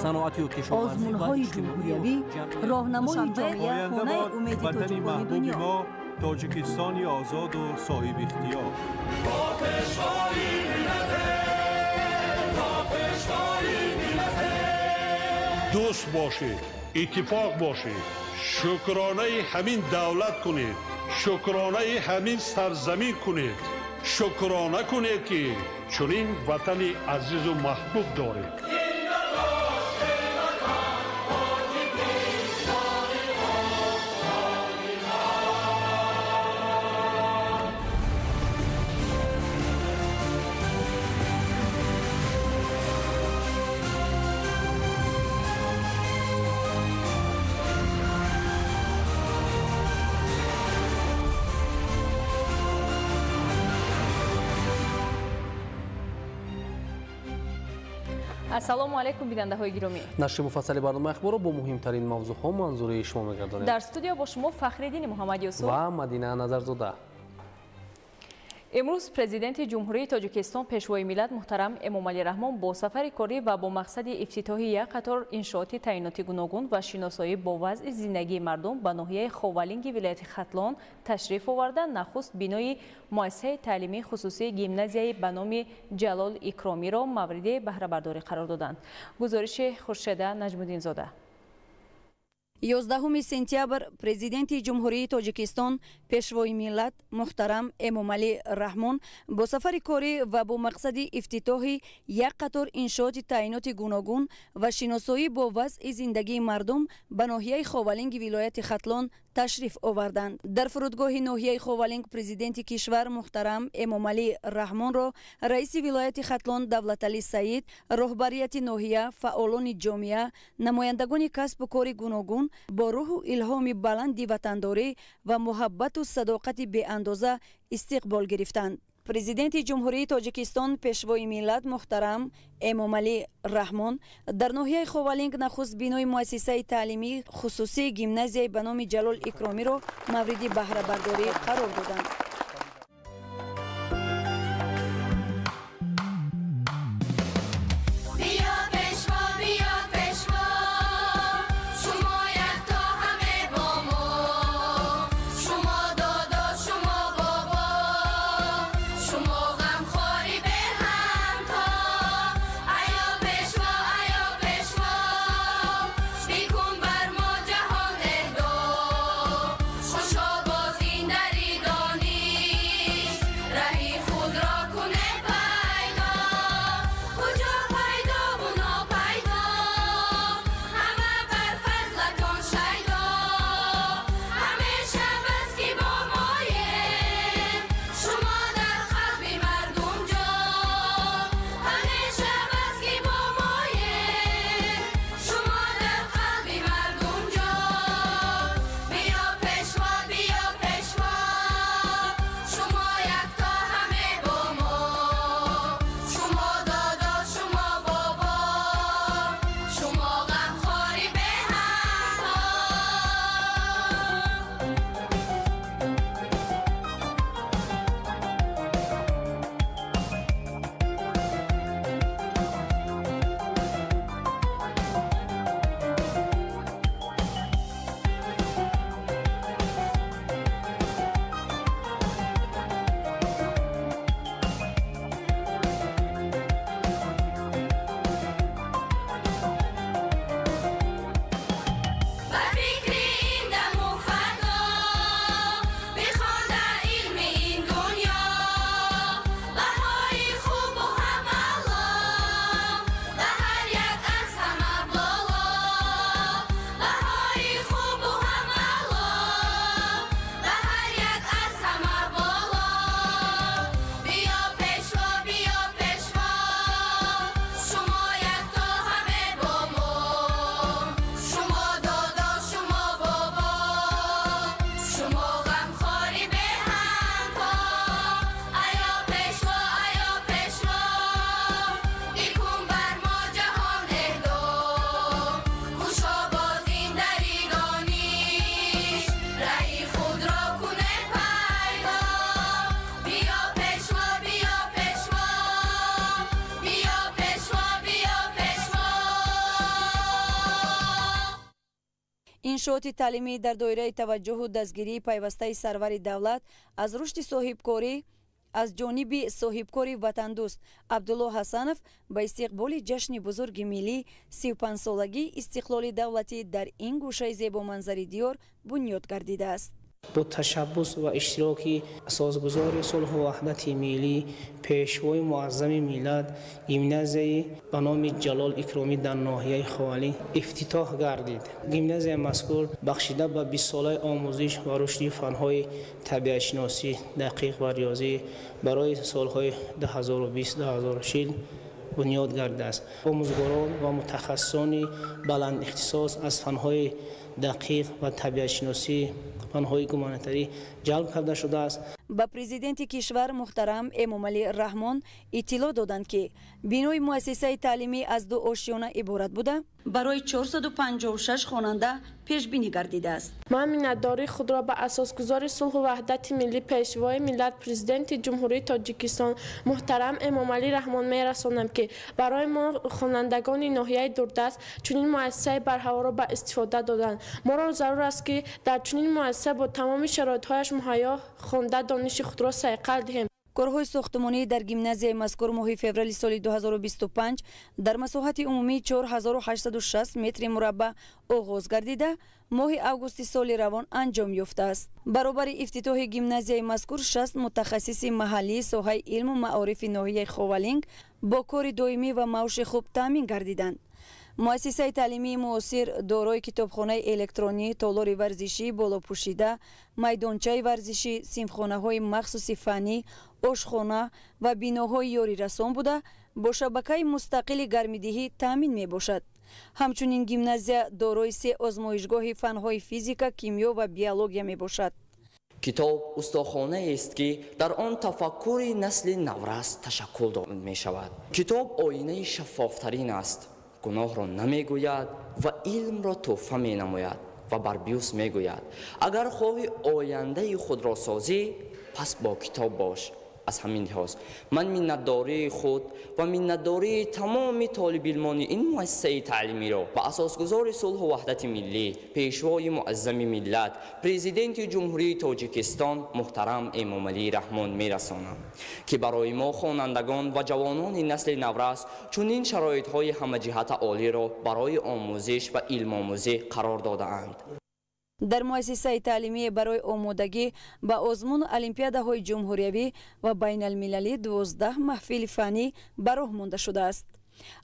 صنعتی و کشاورزی آزمون‌های جمهوریوی راهنمای جامعه خانه امید تاجیکان دنیا. ما تاجیکستانی آزاد و صاحب اختیار. دوست باشید، اتفاق باشید، شکرانه همین دولت کنید، شکرانه همین سرزمین کنید، شکرانه کنید که چنین وطن عزیز و محبوب دارید. ассалому алайкум бинандаҳои гиромӣ. нашри муфассали барномаи ахборро бо муҳимтарин мавзӯъҳо манзураи шумо мегардонем. дар студио бо шумо фахриддини муҳаммад юсуф ва мадина назарзода. امروز پرزیدنت جمهوری تاجیکستان پیشوای ملت محترم امامعلی رحمان با سفر کاری و با مقصد افتتاح یک قطار انشاءات تعییناتی گوناگون و شناسایی با وضع زندگی مردم به ناحیه خاولینگ ولایت ختلان تشریف آوردند. نخست بینای مؤسسه تعلیمی خصوصی گیمنازیای به نام جلال اکرامی را مورد بهره برداری قرار دادند. گزارش خورشیده نجم‌الدین زاده. 11 сентябр президенти ҷумҳурии Тоҷикистон пешвои миллат муҳтарам Эмомалӣ Раҳмон бо сафари корӣ ва бо мақсади ифтитоҳи як қатор иншооти таъиноти гуногун ва шиносоӣ бо вазъи зиндагии мардум ба ноҳияи Ховалинги вилояти Хатлон ташриф оварданд. дар фурудгоҳи ноҳияи Ховалинг президенти кишвар муҳтарам Эмомалӣ Раҳмонро раиси вилояти Хатлон Давлаталӣ Саид, роҳбарияти ноҳия, фаъолони ҷомеа, намояндагони касбу кори гуногун бо рӯҳу илҳоми баланди ватандорӣ ва муҳаббату садоқати беандоза истиқбол гирифтанд. президенти ҷумҳурии Тоҷикистон пешвои миллат муҳтарам Эмомалӣ Раҳмон дар ноҳияи Ховалинг нахуст бинои муассисаи таълимии хусусии гимназияи ба номи Ҷалол Икромиро мавриди баҳрабардорӣ қарор доданд. خوشا با زین دری دانی иншоати таълимӣ дар доираи таваҷҷӯҳу дастгирии пайвастаи сарвари давлат аз рушди соҳибкорӣ аз ҷониби соҳибкори ватандӯст Абдулло Ҳасанов ба истиқболи ҷашни бузурги миллӣ 35-солагии истиқлоли давлатӣ дар ин гӯшаи зебоманзари диёр бунёд гардидааст. با تشبث و اشتراک اساسگذار صلح و وحدت ملی پیشوای معظم میلاد گیمنازیای به نام جلال اکرامی در ناحیه خوالین افتتاح گردید. گیمنازیای مذکور بخشیده به 20 ساله آموزش و رشد فن‌های طبیعت شناسی دقیق و ریاضی برای سالهای 2020-2040 بنیاد گردیده است. آموزگاران و متخصصان بلند اختصاص از فن‌های دقیق و طبیعت شناسی فن‌های گومانیتری جلب کرده شده است. با پرزیدنت کشور محترم امامعلی رحمان اطلاع دادند که بینای مؤسسه تعلیمی از 2 آشیانه عبارت بوده برای 456 خواننده پیش بینی گردیده است. من میnnatdori خود را به اساسگذار صلح و وحدت ملی پیشوای ملت پرزیدنت جمهوری تاجیکستان محترم امامعلی رحمان میرسانم که برای ما خوانندگان ناحیه دوردست چنین مؤسسه برهوا را به استفاده دادند. ما را ضرور است که در چنین مؤسسه با تمام شرایط‌هایش مهیا خوانده دانش خود را صیقل دهیم. کارهای ساختمانی در گیمنازیای مذکور ماه فوریه سال 2025 در مساحت عمومی 4860 متر مربع آغاز گردیده ماه اوگوست سال روان انجام یافته است. برابر افتتاح گیمنازیای مذکور 60 متخصص محلی ساحه علم و معارف ناحیه خوالینگ با کار دائمی و معاش خوب تامین گردیدند. مؤسسه تعلیمی معاصر دارای کتابخانه الکترونی، تالار ورزشی بالاپوشیده، میدانچه ورزشی، صنفخانه‌های مخصوص فنی، آشخانه و بیناهای یاری رسان بوده با شبکه مستقل گرمایدهی تامین میباشد. همچنین گیمنازیا دارای 3 آزمایشگاه فن‌های فیزیک، کیمیا و بیولوژی میباشد. کتاب استخوانه است که در آن تفکر نسل نورس تشکل داده می شود. کتاب آینه شفافترین است. گناه را نمی گوید و علم را تحفه می نماید و بر بیوس می گوید اگر خواهی آینده خود را سازی پس با کتاب باش. از همین لحاظ من minnatdori خود و minnatdori تمام طالب علمان این مؤسسه تعلیمی را به اساسگذار صلح و وحدت ملی پیشوای معظم ملت پرزیدنت جمهوری تاجیکستان محترم امامعلی رحمان میرسانم که برای ما خوانندگان و جوانان نسل نورس چنین شرایط‌های همه جهت عالی را برای آموزش و علم آموزی قرار داده‌اند. در مؤسسه تعلیمی برای آمادگی به آزمون المپیادهای جمهوریوی و بین المللی 12 محفل فنی به راه مانده شده است.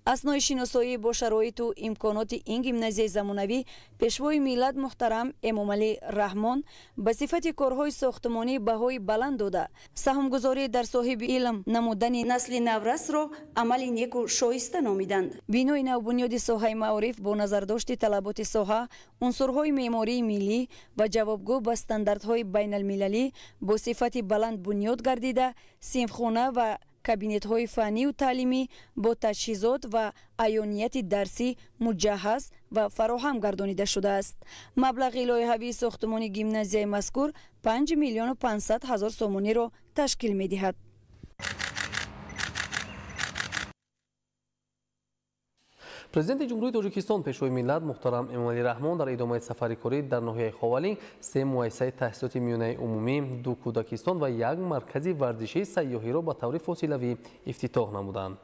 اسنای شناسایی با شرایط و امکانات این گیمنازیای زمانوی پیشوای ملت محترم امامعلی رحمان به صفت کارهای ساختمانی بهای بلند داده سهمگذاری در صاحب علم نمودن نسل نورس را عمل نیک و شایسته نامیدند. بینای نوبنیاد ساحه معارف با نظرداشت طلبات ساحه عنصرهای معماری ملی و جوابگو به استانداردهای بین المللی با صفت بلند بنیاد گردیده صنفخانه و کابینت های فنی و تعلیمی با تجهیزات و عیانیت درسی مجهز و فراهم گردانیده شده است. مبلغ لایحه‌ای ساختمان گیمنازیای مذکور 5,500,000 سومانی را تشکیل می دهد. پرزیدنت جمهوری تاجیکستان پیشوای ملت محترم امامعلی رحمان در ادامه سفر کاری در ناحیه خوالینگ 3 مؤسسه تحصیلات میانه عمومی، 2 کودکستان و 1 مرکز ورزشی سیاحی را به طور فاصلوی افتتاح نمودند.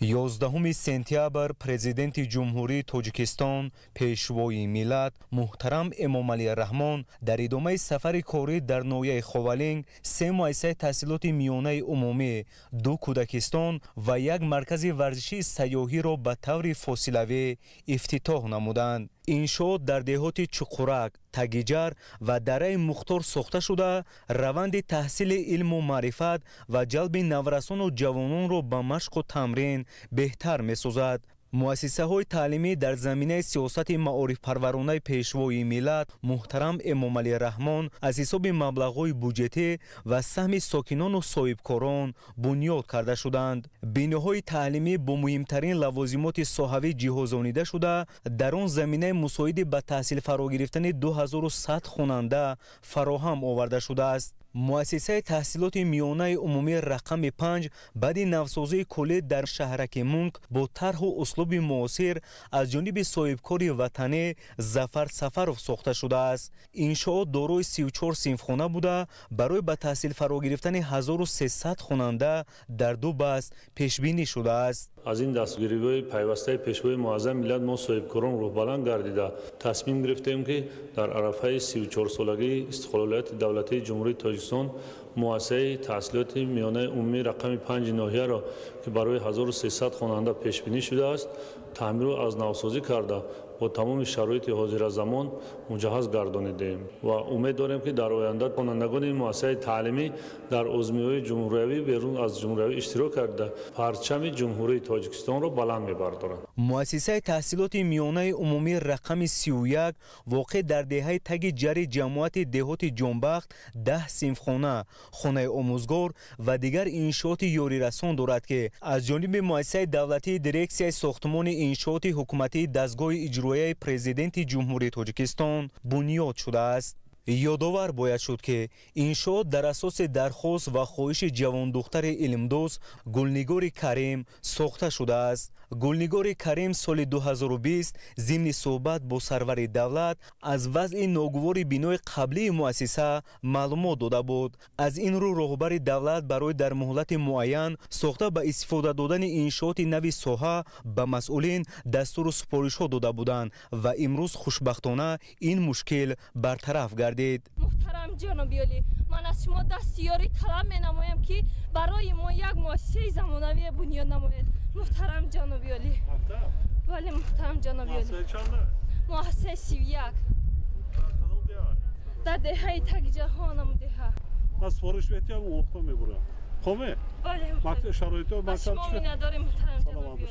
11 سپتامبر پرزیدنت جمهوری تاجیکستان پیشوای ملت محترم امامعلی رحمان در ادامه سفر کاری در ناحیه خوالینگ 3 مؤسسه تحصیلات میانه عمومی، 2 کودکستان و 1 مرکز ورزشی سیاحی را به طور فاصلوی افتتاح نمودند. انشاءات در دهات چقرک، تگیجر و دره مختار ساخته شده روند تحصیل علم و معرفت و جلب نورسان و جوانان را به مشق و تمرین بهتر می سازد. مؤسسه های تعلیمی در زمینه سیاست معارف پرورانه پیشوای ملت محترم امامعلی رحمان از حساب مبلغ های بودجتی و سهم ساکنان و صاحبکاران بنیاد کرده شدند. بیناهای تعلیمی با مهمترین لوازمات صحوی جهازانیده شده در آن زمینه مساعد به تحصیل فرا گرفتن 2100 خواننده فراهم آورده شده است. مؤسسه تحصیلات میانه عمومی رقم 5 بعد نوسازی کلی در شهرک مونک با طرح و اسلوب معاصر از جانب صاحبکار وطنی ظفر سفرов ساخته شده است. انشاءات دارای 34 صنفخانه بوده برای به تحصیل فرا گرفتن 1300 خواننده در 2 بست پیش بینی شده است. از این دستگیری‌های پیوسته پیشوای معظم ملت ما صاحبکاران رو بلند گردیده تصمیم گرفتیم که در عرفه 34 سالگی استقلالیت دولتی جمهوری تاجیکستان مؤسسه تحصیلات میانه عمومی رقم 5 ناحیه را که برای 1300 خواننده پیش بینی شده است تعمیر و از نوسازی کرده با تمام شرایط حاضر زمان مجهز گردانیدیم و امید داریم که در آینده خوانندگان این مؤسسه تعلیمی در عضویت جمهوری بیرون از جمهوری اشتراک کرده پرچم جمهوری تاجیکستان را بلند می‌بردارند. مؤسسه تحصیلات میانه عمومی رقم 31 واقع در دهه تگ جری جماعت دهات جنبخت 10 صنفخانه، خانه آموزگار و دیگر انشاءات یاری رسان دارد که از جانب مؤسسه دولتی دیرکسیای ساختمان انشاءات حکومتی دستگاه اجرایی پرزیدنت جمهوری تاجیکستان بنیاد شده است. یادآور باید شد که انشاءات در اساس درخواست و خواهش جوان دختر علمدوز گلنگار کریم ساخته شده است. گلنگار کریم سال 2020 ضمن صحبت با سرور دولت از وضع ناگوار بینای قبلی مؤسسه معلومات داده بود. از این رو رهبر دولت برای در مهلت معین ساخته به استفاده دادن انشاءات نوی ساحه به مسئولین دستور و سپارش‌ها داده بودند و امروز خوشبختانه این مشکل برطرف گردید. محترم جناب عالی، من از شما دستیاری طلب می‌نمایم که برای ما یک مؤسسه زمانوی بنیاد نمایید. محترم جناب عالی. بله محترم جناب عالی. مؤسسه 31 در دهه تگ جهانم دهه. از سفارش بیتیم وقتا میبرم. خوبه؟ بله. وقت شرایط و شما نداریم محترم جناب عالی.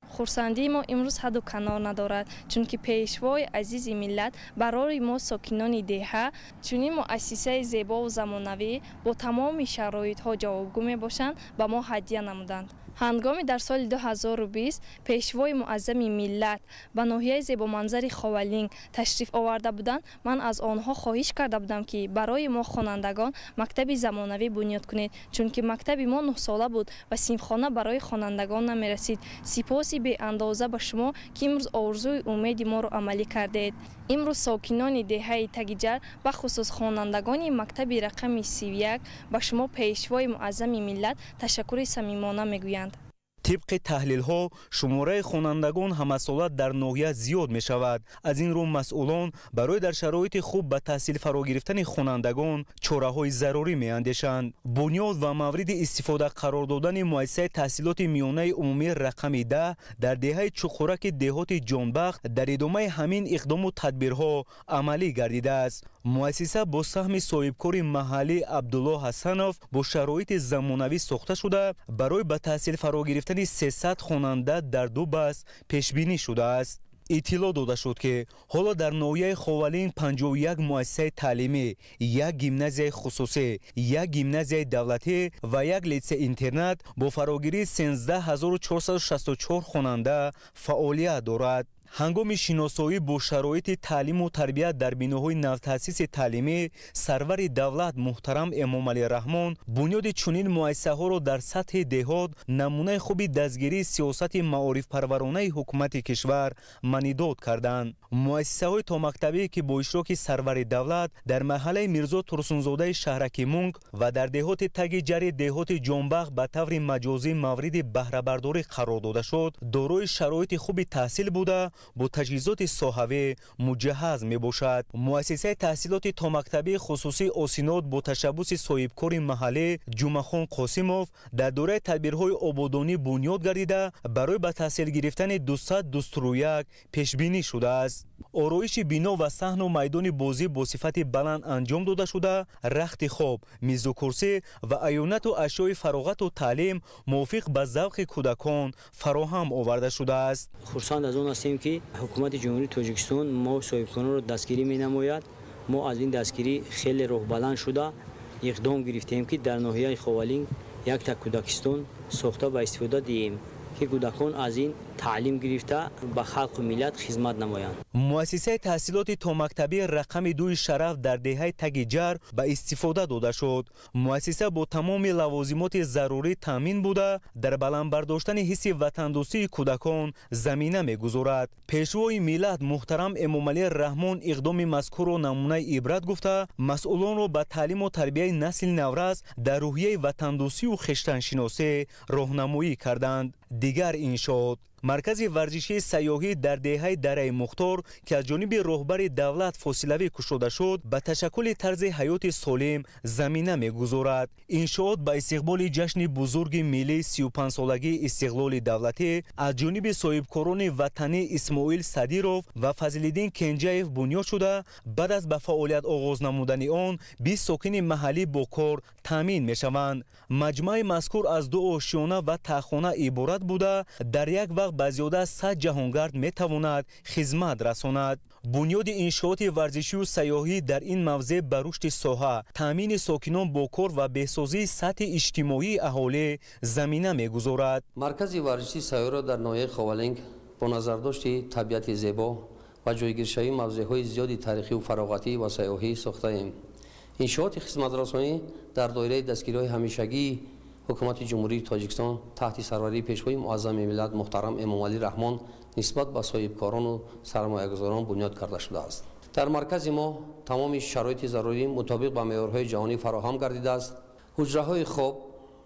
خورسندی ما امروز حد و کنار ندارد چون که پیشوای عزیز ملت برای ما ساکنان دهه چنین مؤسسه زیبا و زمانوی با تمام شرایط ها جوابگو می باشند به ما هدیه نمودند. هنگامی در سال 2020 پیشوای معظم ملت به ناحیه زیبا منظر خوالینگ تشریف آورده بودند، من از آنها خواهش کرده بودم که برای ما خوانندگان مکتب زمانوی بنیاد کنید چون که مکتب ما 9 ساله بود و صنفخانه برای خوانندگان نمی رسید. سپاسی به اندازه به شما که امروز آرزوی امید ما را عملی کردید. امروز ساکنان دهه تگیجر و خصوص خوانندگان مکتب رقم 31 به شما پیشوای معظم ملت تشکر صمیمانه میگویند. طبق تحلیل ها شماره خوانندگان همسالت در ناحیه زیاد می شود. از این رو مسئولان برای در شرایط خوب به تحصیل فرا گرفتن خوانندگان چاره های ضروری می اندیشند. بنیاد و مورد استفاده قرار دادن مؤسسه تحصیلات میانه عمومی رقم 10 در دهه چخورک دهات جانبخت در ادامه همین اقدام و تدبیرها عملی گردیده است. مؤسسه با سهم صاحبکار محلی عبدالله حسنوف با شرایط زمانوی ساخته شده برای به تحصیل فرا گرفتن 300 خواننده در 2 بست پیش بینی شده است. اطلاع داده شد که حالا در ناحیه خوالینگ 51 مؤسسه تعلیمی، 1 گیمنازیای خصوصی، 1 گیمنازیای دولتی و 1 لیسه اینترنت با فراگیری 13464 خواننده فعالیت دارد. هنگام شناسایی با شرایط تعلیم و تربیت در بناهای نوتأسیس تعلیمی، سرور دولت محترم امامعلی رحمان بنیاد چنین مؤسسه ها را در سطح دهات نمونه خوبی دستگیری سیاست معارف پرورانه حکومت کشور منیداد کردند. مؤسسه های تا مکتبی که با اشتراک سرور دولت در محله میرزا ترسونزاده شهرک مونک و در دهات تگ جری دهات جانبخت به طور مجازی مورد بهره برداری قرار داده شد، دارای شرایط خوبی تحصیل بوده با تجهیزات صحوی مجهز می باشد. مؤسسه تحصیلات تا مکتبی خصوصی آسینات با تشبث صاحبکار محلی جمعخان قاسموف در دوره تدبیرهای آبادانی بنیاد گردیده برای به تحصیل گرفتن 201 پیش بینی شده است. آرایش بنا و صحن و میدان بازی با صفت بلند انجام داده شده، رخت خواب، میز و کرسی و ایونت و اشیاء فراغت و تعلیم موافق به ذوق کودکان فراهم آورده شده است. خرسند از آن هستیم که حکومت جمهوری تاجیکستان ما صاحبکاران را دستگیری می نماید. ما از این دستگیری خیلی روح بلند شده اقدام گرفتیم که در ناحیه خوالینگ یک تا کودکستان ساخته و استفاده دهیم که کودکان از این تعلیم گرفته به خلق و ملت خدمت نمایند. مؤسسه تحصیلات تا مکتبی رقم 2 شرف در دهه تگیجر به استفاده داده شد. مؤسسه با تمام لوازمات ضروری تامین بوده در بلند برداشتن حس وطندوستی کودکان زمینه می‌گذارد. پیشوای ملت محترم امامعلی رحمان اقدام مذکور را نمونه عبرت گفته مسئولان را به تعلیم و تربیت نسل نورس در روحیه وطندوستی و خویشتن‌شناسی راهنمایی کردند. دیگر این شد مرکز ورزشی سیاحی در دهه دره مختار که از جانب رهبر دولت فاصله‌ای گشوده شد به تشکل طرز حیات سالم زمینه می‌گذارد. این شد به استقبال جشن بزرگ ملی 35 سالگی استقلال دولتی از جانب صاحبکاران وطنی اسماعیل صدیرов و فضل‌الدین کنجاєв بنیاد شده. بعد از به فعالیت آغاز نمودن آن 20 ساکن محلی با کار تامین می‌شوند. مجمع مذکور از 2 آشیانه و تخانه عبارت بوده در یک وقت با زیاده از 100 جهانگرد میتواند خدمت رساند. بنیاد انشاءات ورزشی و سیاحی در این موضع به رشد ساحه، تامین ساکنان با کار و بهسازی سطح اجتماعی اهالی زمینه میگذارد. مرکز ورزشی سیاحی را در ناحیه خاولنگ با نظرداشت طبیعت زیبا و جایگیرشوی موضع‌های زیادی تاریخی و فراغتی و سیاحی ساخته ایم. انشاءات خدمت‌رسانی در دایره دستگیری‌های همیشگی حکومت جمهوری تاجیکستان تحت سروری پیشوای معظم ملت محترم امامعلی رحمان نسبت به صاحبکاران و سرمایه‌گذاران بنیاد کرده شده است. در مرکز ما تمام شرایط ضروری مطابق با معیارهای جهانی فراهم گردیده است. حجره‌های خواب،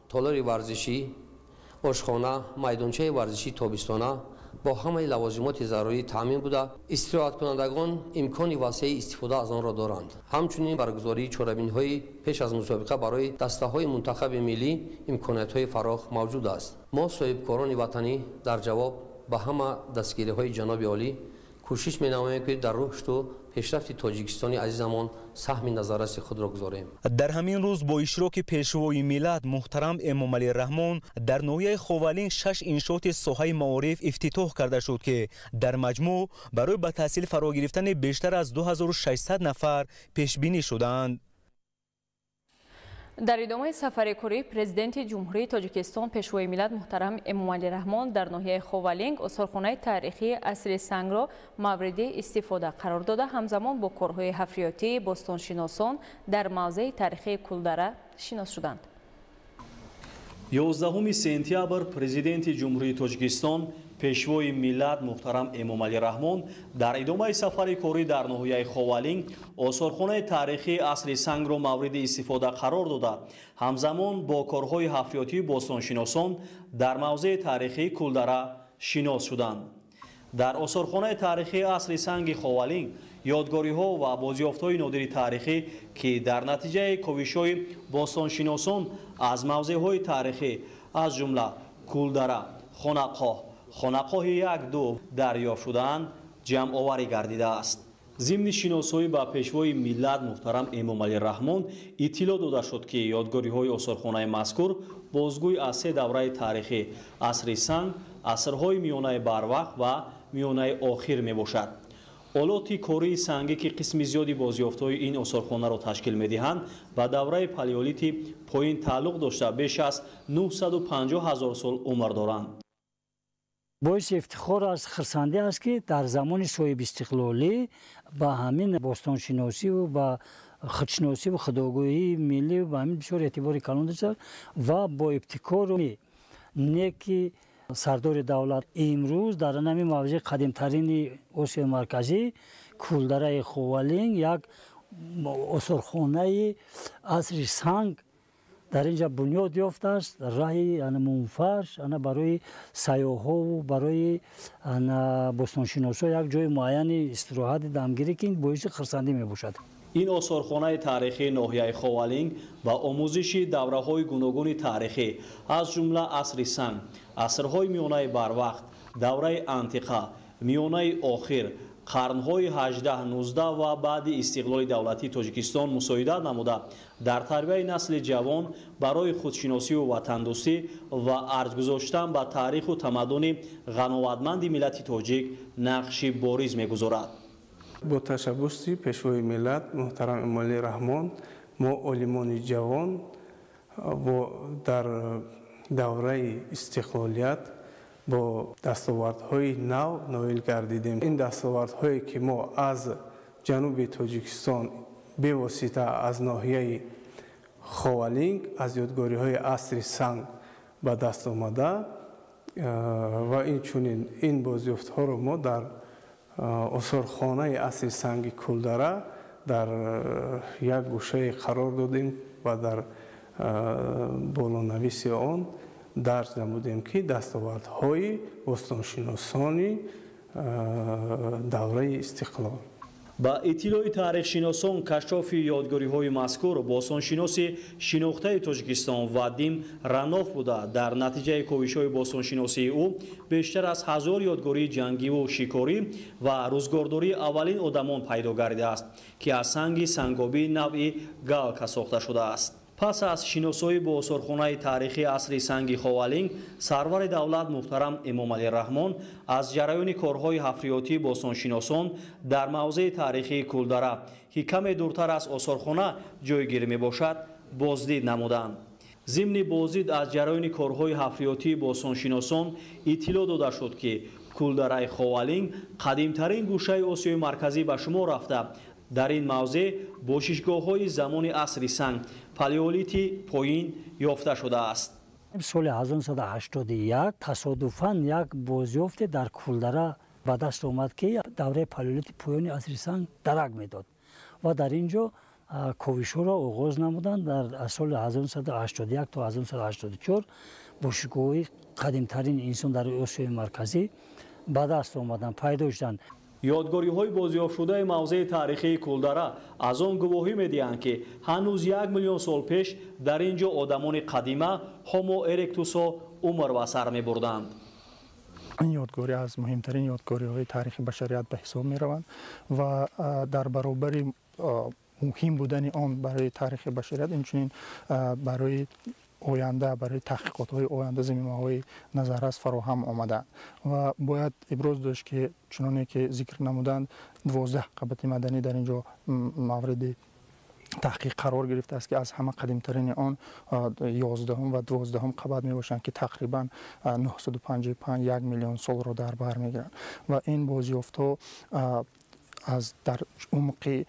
تالار ورزشی، آشخانه، میدانچه ورزشی تابستانه با همه لوازمات ضروری تامین بوده. استراحت کنندگان امکان وسیع استفاده از آن را دارند. همچنین برگزاری چهاربین‌های پیش از مسابقه برای دسته‌های منتخب ملی امکانات‌های فراخ موجود است. ما صاحبکاران وطنی در جواب به همه دستگیری‌های جناب عالی کوشش می‌نماییم که در رشد و پیشرفت تاجیکستان عزیزمان سهم نظارت خود را گذاریم. در همین روز با اشتراک پیشوای ملت محترم امامعلی رحمان در ناحیه خاولین 6 انشاءات ساحه معارف افتتاح کرده شد که در مجموع برای به تحصیل فرا گرفتن بیشتر از 2600 نفر پیش بینی شدند. در ادامه سفر کاری پرزیدنت جمهوری تاجیکستان پیشوای ملت محترم امامعلی رحمان در ناحیه خاولنگ آثارخانه تاریخی اصل سنگ را مورد استفاده قرار داده همزمان با کارهای حفریاتی باستانشناسان در موضع تاریخی کولدره شناس شدند. 11 سپتامبر پرزیدنت جمهوری تاجیکستان پیشوای ملت محترم امامعلی رحمان در ادامه سفر کاری در ناحیه خاولین آثارخانه تاریخی اصل سنگ را مورد استفاده قرار داده همزمان با کارهای حفریاتی باستانشناسان در موضع تاریخی کولدره شناس شدند. در آثارخانه تاریخی اصل سنگ خاولین یادگاری‌ها و بازیافت‌های نادری تاریخی که در نتیجه کوشش‌های باستانشناسان از موضع‌های تاریخی از جمله کولدره، خانقاه 1-2 دریافت شدند جمع آوری گردیده است. ضمن شناسایی با پیشوای ملت محترم امامعلی رحمان اطلاع داده شد که یادگاری‌های آثارخانه مذکور بازگوی از 3 دوره تاریخی عصر سنگ، عصرهای میانه بروقت و میانه آخر میباشد. آلات کاری سنگی که قسم زیادی بازیافت‌های این آثارخانه را تشکیل می‌دهند و دوره پالیولیت پایین تعلق داشته بیش از 950,000 سال عمر دارند. باعث افتخار از خرسنده است که در زمان صاحب استقلالی با همین باستانشناسی و با خودشناسی و خودآگاهی ملی و با همین بسیار اعتبار کلان داشته و با ابتکار و نیکی سردار دولت امروز در همین موضع قدیمترین آسیا مرکزی کولدره خاولین یک آثارخانه عصر سنگ در اینجا بنیاد یافته است. راهی منفرش برای سیاح‌ها و برای باستانشناسا یک جای معین استراحت دمگیری که باعث خرسندی میباشد. این آثارخانه تاریخی ناحیه خاولین با آموزش دوره‌های گوناگون تاریخی از جمله عصر سنگ، عصرهای میانه بروقت، دوره انتیقه، میانه آخر، قرنهای 18 19 و بعد استقلال دولتی تاجیکستان مساعدت نموده در تربیت نسل جوان برای خودشناسی و وطندوستی و ارج گذاشتن به تاریخ و تمدن غناوتمند ملت تاجیک نقش بارز می‌گذارد. با تشبث پیشوای ملت محترم امامعلی رحمان ما عالمان جوان و در دوره استقلالیت با دستاوردهای نو نایل گردیدیم. این دستاوردهایی که ما از جنوب تاجیکستان به واسطه از ناحیه خوالینگ از یادگاری‌های عصر سنگ به دست آمده و این بازیافت‌ها رو ما در آثارخانه عصر سنگ کولدره در یک گوشه قرار دادیم و در بالانویس آن درج نمودیم که دستاوردهای باستانشناسانی دوره استقلال. با اطلاع تاریخ‌شناسان کشف یادگاری‌های مذکور باستانشناس شناخته تاجیکستان وادیم رانوف بوده در نتیجه کوشش‌های باستانشناسی او بیشتر از 1000 یادگاری جنگی و شکاری و روزگارداری اولین آدمان پیدا گردیده است که از سنگ سنگابی نوعی галка ساخته شده است. پس از شناسایی با آثارخانه تاریخی عصر سنگ خوالینگ، سرور دولت محترم امامعلی رحمان از جریان کارهای حفریاتی باستانشناسان در موضع تاریخی کولدره که کمی دورتر از آثارخانه جایگیر میباشد بازدید نمودند. ضمن بازدید از جریان کارهای حفریاتی باستانشناسان اطلاع داده شد که کولدره خوالینگ قدیمترین گوشه آسیای مرکزی به شمار رفته. در این موضع باششگاه‌های زمان عصر سنگ پالئولیتی پایین یافته شده است. سال 1981 تصادفاً یک بازیافت در کولدره به دست آمد که دوره پالئولیت پایین عصر سنگ درک میداد و در اینجا کوشش‌ها را آغاز نمودند. در سال 1981 تا 1984 باششگاه‌های قدیمترین انسان در آسیای مرکزی به دست آمدند، پیدا شدند. یادگاری‌های بازیافت شده موضع تاریخی کولدره از آن گواهی می‌دهند که هنوز 1 میلیون سال پیش در اینجا آدمان قدیمه هومو ارکتوس‌ها عمر و سر می‌بردند. این یادگاری از مهمترین یادگاری‌های تاریخی بشریت به حساب می‌روند و در برابر مهم بودن آن برای تاریخ بشریت اینچنین برای آینده برای تحقیقات‌های آینده زمینه‌های نظررس فراهم آمده و باید ابراز داشت که چنانه که ذکر نمودند 12 قبط مدنی در اینجا مورد تحقیق قرار گرفته است که از همه قدیمترین آن 11 و 12 قبط میباشند که تقریبا 955 1 میلیون سال را در بر میگیرند و این بازیافت‌ها از در عمق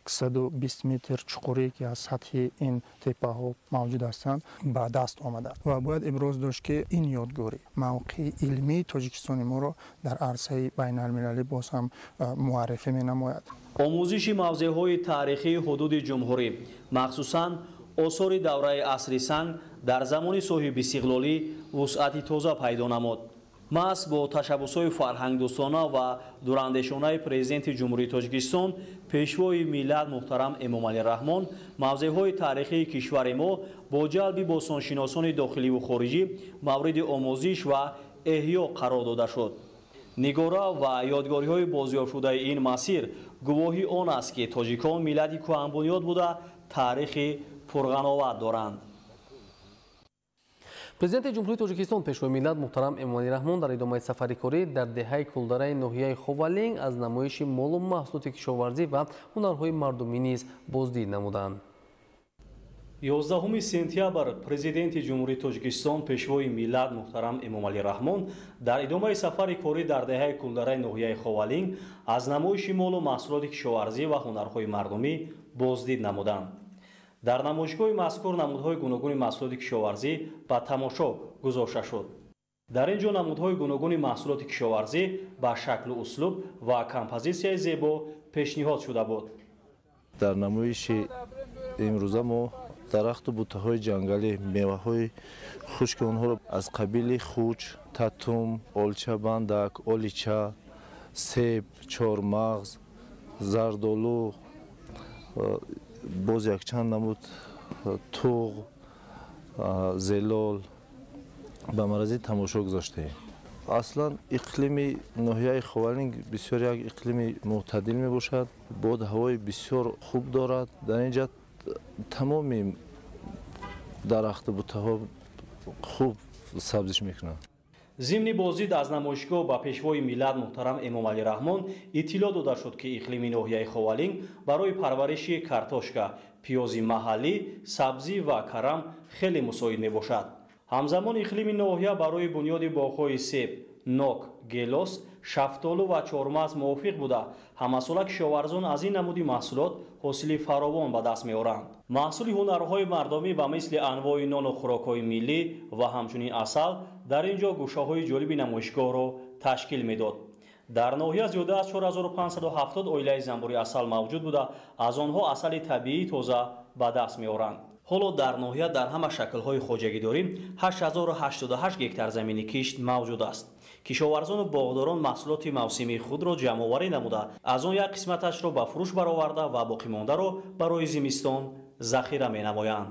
120 متر چقوری که از سطح این تپه ها موجود هستند به دست آمده و باید ابراز داشت که این یادگاری موقع علمی تاجیکستان ما را در عرصه بین المللی باز هم معرفی می نماید. آموزش موضوع های تاریخی حدود جمهوری مخصوصاً آثار دوره عصر سنگ در زمان صاحب استقلالی وسعت تازه پیدا نمود. محض با تشبس‌های فرهنگ دوستانه و دوراندیشانه پرزیدنت جمهوری تاجیکستان پیشوای ملت محترم امامعلی رحمان موضوعهای تاریخی کشور ما با جلب باستانشناسان داخلی و خارجی مورد آموزش و احیا قرار داده شد. نگاره و یادگاری‌های بازیافت شده این مسیر گواهی آن است که تاجیکان ملتی کهن‌بنیاد بوده تاریخ پرغناوت دارند. پرزیدنت جمهوری تاجیکستان پیشوای ملت محترم امامعلی رحمان در ادامه سفر کاری در دهه کولدره ناحیه خوالینگ از نمایش مال و محصولات کشاورزی و هنرهای مردمی نیز بازدید نمودند. 11 سپتامبر پرزیدنت جمهوری تاجیکستان پیشوای ملت محترم امامعلی رحمان در ادامه سفر کاری در دهه کولدره ناحیه خوالینگ از نمایش مال و محصولات کشاورزی و هنرهای مردمی بازدید نمودند. در نمایشگاه مذکور نمودهای گوناگون محصولات کشاورزی به تماشا گذاشته شد. در اینجا نمودهای گوناگون محصولات کشاورزی با شکل و اسلوب و کمپوزیسیای زیبا پیشنهاد شده بود. در نمایش امروزه ما درخت و بوته‌های جنگلی، میوه‌های خشک آنها را از قبیل خوچ، تتوم، آلچه بندک، آلیچه، سیب، چهارمغز، زردآلو، باز یک چند نمود توغ، زلال به مرزی تماشا گذاشته ایم. اصلا اقلیم ناحیه خوالینگ بسیار یک اقلیم معتدل می باشد، باد هوای بسیار خوب دارد. در اینجا تمام درخت بوته ها خوب سبزش میکنند. ضمن بازدید از نمایشگاه با پیشوای ملت محترم امامعلی رحمان اطلاع داده شد که اقلیم ناحیه خوالینگ برای پرورش کارتوشکا، پیاز محلی، سبزی و کرم خیلی مساعد می باشد. ҳамзамон иқлими ноҳия барои бунёди боғҳои себ, нок, гелос, шафтолу ва чормағз мувофиқ буда, ҳамасола кишоварзон аз ин намуди маҳсулот ҳосили фаровон ба даст меоранд. маҳсули ҳунарҳои мардумӣ ба мисли анвои нону хӯрокҳои миллӣ ва ҳамчунин асал дар ин ҷо гӯшаҳои ҷолиби намоишгоҳро ташкил медод. дар ноҳия зиёда аз 4570 оилаи занбури асал мавҷуд буда, аз онҳо асали табиӣ тоза ба даст меоранд. ҳоло дар ноҳия дар ҳама шаклҳои хоҷагидорӣ 8088 гектар замини кишт мавҷуд аст. кишоварзону боғдорон маҳсулоти мавсимии худро ҷамъоварӣ намуда, аз он як қисматашро ба фурӯш бароварда ва боқимондаро барои зимистон захира менамоянд.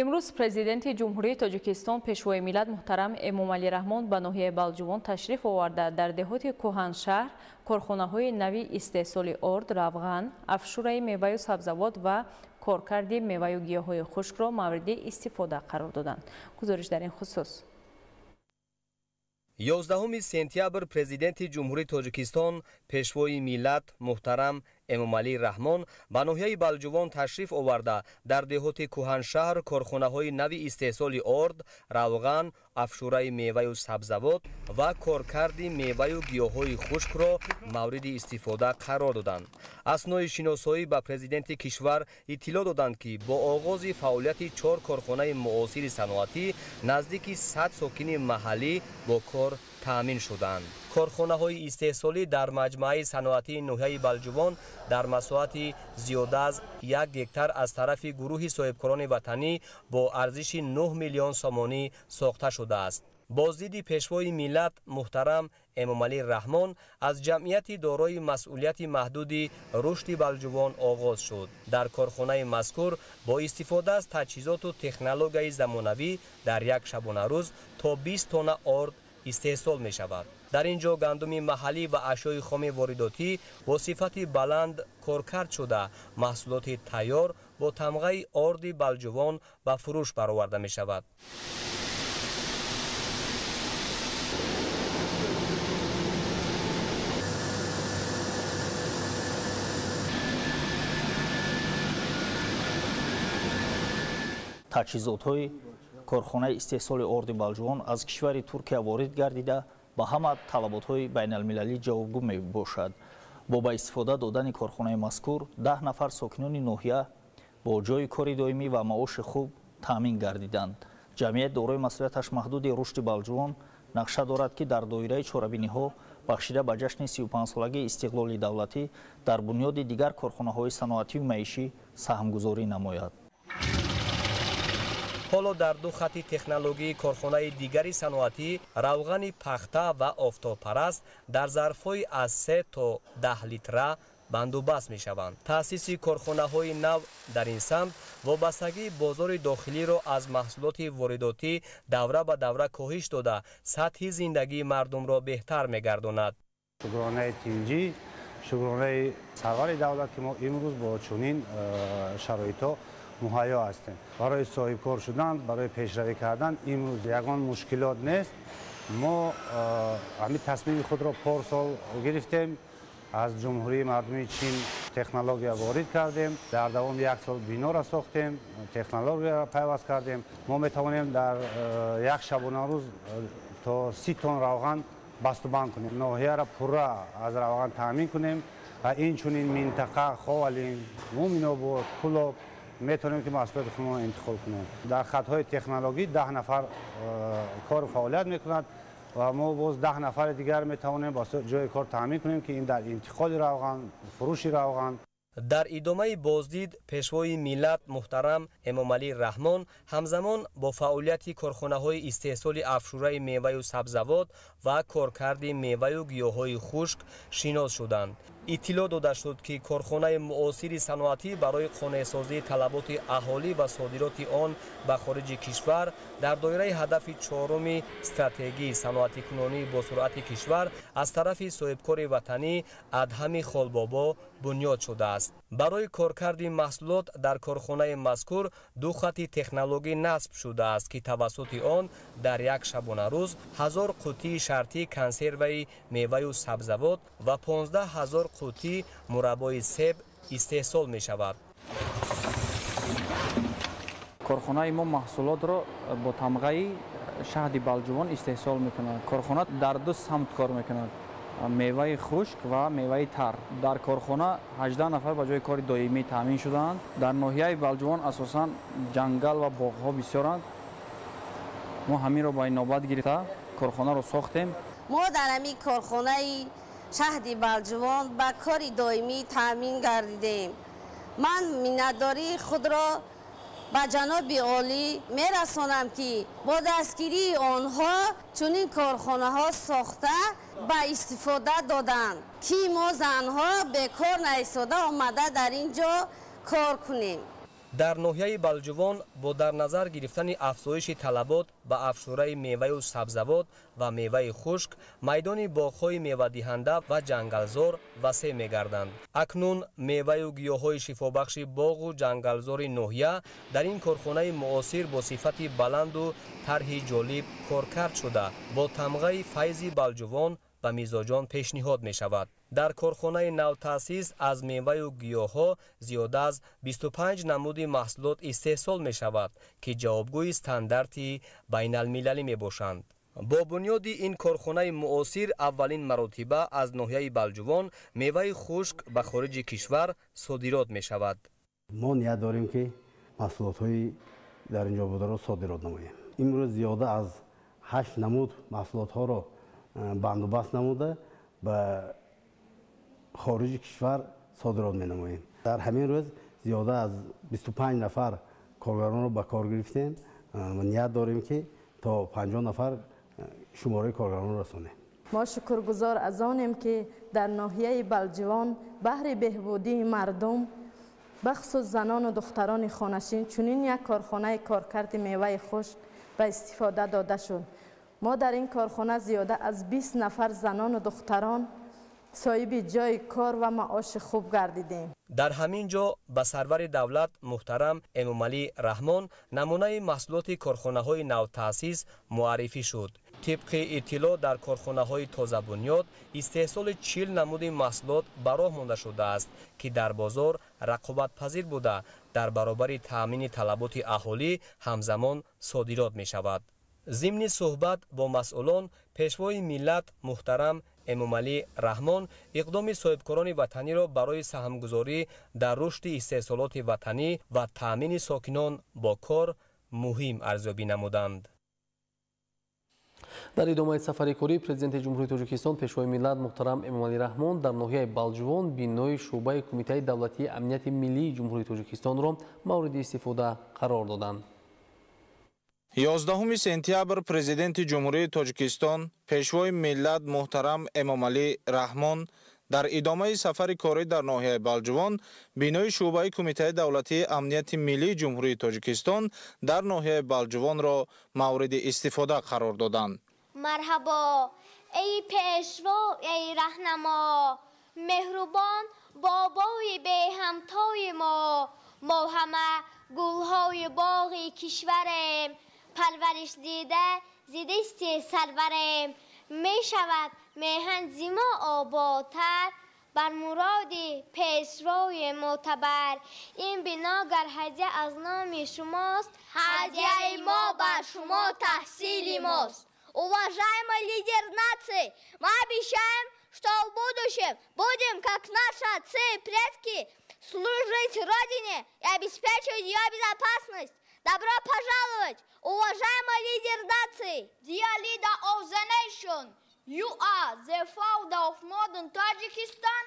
имрӯз президенти ҷумҳурии тоҷикистон пешвои миллат муҳтарам эмомалӣ раҳмон ба ноҳияи балҷувон ташриф оварда дар деҳоти кӯҳаншаҳр корхонаҳои нави истеҳсоли орд, равған, афшураи меваю сабзавот ва коркарди меваю гиёҳҳои хушкро мавриди истифода қарор доданд. гузориш дар ин хусус. 11 сентябр президенти ҷумҳурии тоҷикистон пешвои миллат муҳтарам эмомалӣ раҳмон ба ноҳияи балҷувон ташриф оварда дар деҳоти кӯҳаншаҳр корхонаҳои нави истеҳсоли орд, равған, афшураи меваю сабзавот ва коркарди меваю гиёҳҳои хушкро мавриди истифода қарор доданд. аснои шиносоӣ ба президенти кишвар иттилоъ доданд ки бо оғози фаъолияти 4 корхонаи муосири саноатӣ наздики 100 сокини маҳаллӣ бо кор таъмин шуданд. корхонаҳои истеҳсолӣ дар маҷмӯаи саноатии ноҳияи балҷувон дар масоҳати зиёда аз 1 гектар аз тарафи гурӯҳи соҳибкорони ватанӣ бо арзиши 9 миллион сомонӣ сохта шудааст. боздиди пешвои миллат муҳтарам эмомалӣ раҳмон аз ҷамъияти дорои масъулияти маҳдуди рушди балҷувон оғоз шуд. дар корхонаи мазкур бо истифода аз таҷҳизоту технологияи замонавӣ дар як шабонарӯз то 20 тонна орд истеҳсол мешавад. дар ин ҷо гандуми маҳаллӣ ва ашёи хоми воридотӣ бо сифати баланд коркард шуда, маҳсулоти тайёр бо тамғаи орди балҷувон ба фурӯш бароварда мешавад. таҷҳизотҳои корхонаи истеҳсоли орди балҷувон аз кишвари Туркия ворид гардида ба ҳама талаботҳои байналмилалӣ ҷавобгӯ мебошад. бо ба истифода додани корхонаи мазкур 10 нафар сокинони ноҳия бо ҷои кори доимӣ ва маоши хуб таъмин гардиданд. ҷамъият дорои масъулияташ маҳдуди рушди балҷувон нақша дорад ки дар доираи чорабиниҳо бахшида ба ҷашни 35-солагии истиқлоли давлатӣ дар бунёди дигар корхонаҳои саноатию маишӣ саҳмгузорӣ намояд. ҳоло дар ду хатти технологии корхонаи дигари саноатӣ равғани пахта ва офтобпараст дар зарфҳои аз 3 то 10 литра бандубаст мешаванд. таъсиси корхонаҳои нав дар ин самт вобастагии бозори дохилиро аз маҳсулоти воридотӣ давра ба давра коҳиш дода, сатҳи зиндагии мардумро беҳтар мегардонад. шукронаи тинҷӣ, шукронаи сарвари давлат ки мо имрӯз бо чунин шароитҳо муҳайё ҳастем. барои соҳибкор шудан, барои пешравӣ кардан имрӯз ягон мушкилот нест. мо ҳамин тасмими худро порсол гирифтем, аз ҷумҳурии мардуми чин технология ворид кардем, дар давоми 1 сол биноро сохтем, технологияро пайваст кардем. мо метавонем дар як шабонарӯз то 30 тонн равған бастубанд кунем, ноҳияро пурра аз равған таъмин кунем ва инчунин минтақа Ховалинг, Муминобод, Кулоб метавонем ки маҳсулоти худро интихоб кунем. дар хатҳои технологӣ 10 нафар кору фаъолият мекунад ва мо боз 10 нафари дигар метавонем ба ҷои кор таъмин кунем ки ин дар интиқоли равған, фурӯши равған. дар идомаи боздид пешвои миллат муҳтарам эмомалӣ раҳмон ҳамзамон бо фаъолияти корхонаҳои истеҳсоли афшураи меваю сабзавот ва коркарди меваю гиёҳҳои хушк шинос шуданд. иттилоъ дода шуд ки корхонаи муосири саноатӣ барои қонеъсозии талаботи аҳолӣ ва содироти он ба хориҷи кишвар дар доираи ҳадафи 4-уми стратегии саноатикунонии босуръати кишвар аз тарафи соҳибкори ватанӣ Адҳами Холбобо бунёд шудааст. барои коркарди маҳсулот дар корхонаи мазкур ду хатти технологӣ насб шудааст ки тавассути он дар як шабонарӯз 1000 қуттии шартии консерваи меваю сабзавот ва 15 000 қуттии мураббои себ истеҳсол мешавад. корхонаи мо маҳсулотро бо тамғаи шаҳди балҷувон истеҳсол мекунад. Корхона дар ду самт кор мекунад: меваи хушк ва меваи тар. Дар корхона 18 нафар ба ҷои кори доимӣ таъмин шудаанд. Дар ноҳияи балҷувон асосан ҷангал ва боғҳо бисёранд. мо ҳаминро ба инобат гирифта корхонаро сохтем. мо дар ҳамин корхонаи шаҳди балҷувон ба кори доимӣ таъмин гардидем. ман миннатдории худро ба ҷаноби олӣ мерасонам, ки бо дастгирии онҳо чунин корхонаҳо сохта ба истифода доданд, ки мо занҳо бекор наистода омада дар ин ҷо кор кунем. дар ноҳияи балҷувон бо дар назар гирифтани афзоиши талабот ба афшураи меваю сабзавот ва меваи хушк, майдони боғҳои мевадиҳанда ва ҷангалзор васеъ мегарданд. акнун меваю гиёҳҳои шифобахши боғу ҷангалзори ноҳия дар ин корхонаи муосир бо сифати баланду тарҳи ҷолиб коркард шуда бо тамғаи файзи балҷувон ба мизоҷон пешниҳод мешавад. дар корхонаи навтаъсис аз меваю гиёҳҳо зиёда аз 25 намуди маҳсулот истеҳсол мешавад, ки ҷавобгӯи стандарти байналмилалӣ мебошанд. бо бунёди ин корхонаи муосир аввалин маротиба аз ноҳияи балҷувон меваи хушк ба хориҷи кишвар содирот мешавад. мо ният дорем ки маҳсулотҳои дар инҷо бударо содирот намоем. имрӯз зиёда аз 8 намуд маҳсулотҳоро бандубаст намуда ба хориҷи кишвар содирот менамоем. дар ҳамин рӯз зиёда аз 25 нафар коргаронро ба кор гирифтем. ният дорем ки то 50 нафар шумораи коргаронро расонем. мо шукргузор аз онем ки дар ноҳияи балҷувон баҳри беҳбудии мардум бахусус занону духтарони хонашин чунин як корхонаи коркарди меваи хушк ба истифода дода шуд. мо дар ин корхона зиёда аз 20 нафар занону духтарон соҳиби ҷойи кор ва маоши хуб гардидем. дар ҳамин ҷо ба сарвари давлат муҳтарам Эмомалӣ Раҳмон намунаи маҳсулоти корхонаҳои навтаъсис муаррифӣ шуд. тибқи иттилоъ дар корхонаҳои тозабунёд истеҳсоли 40 намуди маҳсулот ба роҳ монда шудааст, ки дар бозор рақобатпазир буда дар баробари таъмини талаботи аҳолӣ ҳамзамон содирот мешавад. зимни суҳбат бо масъулон пешвои миллат муҳтарам Эмомалӣ Раҳмон иқдоми соҳибкорони ватаниро барои саҳмгузорӣ дар рушди истеҳсолоти ватанӣ ва таъмини сокинон бо кор муҳим арзёбӣ намуданд. дар идомаи сафари кории президенти ҷумҳурии Тоҷикистон пешвои миллат муҳтарам Эмомалӣ Раҳмон дар ноҳияи балҷувон бинои шуъбаи кумитаи давлатии амнияти миллии ҷумҳурии Тоҷикистонро мавриди истифода қарор доданд. 11 сентябр президенти ҷумҳурии Тоҷикистон пешвои миллат муҳтарам Эмомалӣ Раҳмон дар идомаи сафари корӣ дар ноҳияи Балҷувон бинои шуъбаи кумитаи давлатии амнияти миллии ҷумҳурии Тоҷикистон дар ноҳияи Балҷувонро мавриди истифода қарор доданд. марҳабо эй пешво, эй раҳнамо, меҳрубон бобои беҳамтои мо ҳама гулҳои боғи кишварем, парвариш дида зидисти сарварем. мешавад меҳан зимо ободтар бар муроди пешвои мӯътабар. ин бино гар ҳадия аз номи шумост, ҳадияи мо бар шумо таҳсили мост. Уважаемый лидер нации, мы обещаем, что в будущем будем, как наши отцы и предки, служить Родине и обеспечивать ее безопасность. Добро пожаловать, уважаемый лидер нации! Dear leader of the nation, you are the founder of modern Tajikistan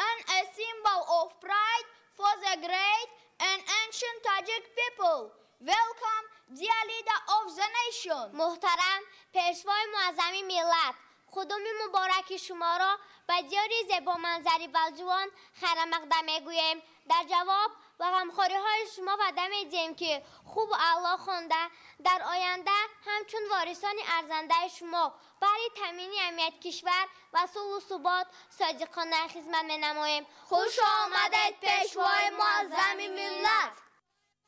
and a symbol of pride for the great and ancient Tajik people. Welcome, dear leader of the nation. محترم پیشوای معظم ملت، خدوم مبارک شما را به دیاری زیبا منظری بلجوان خیر مقدم میگوییم. در جواب و غمخواری های شما وعده میدهیم که خوب الله خوانده در آینده همچون وارثان ارزنده شما برای تامین امنیت کشور و صلح و ثبات صادقانه خدمت مینماییم. خوش آمدید پیشوای معظم ملت.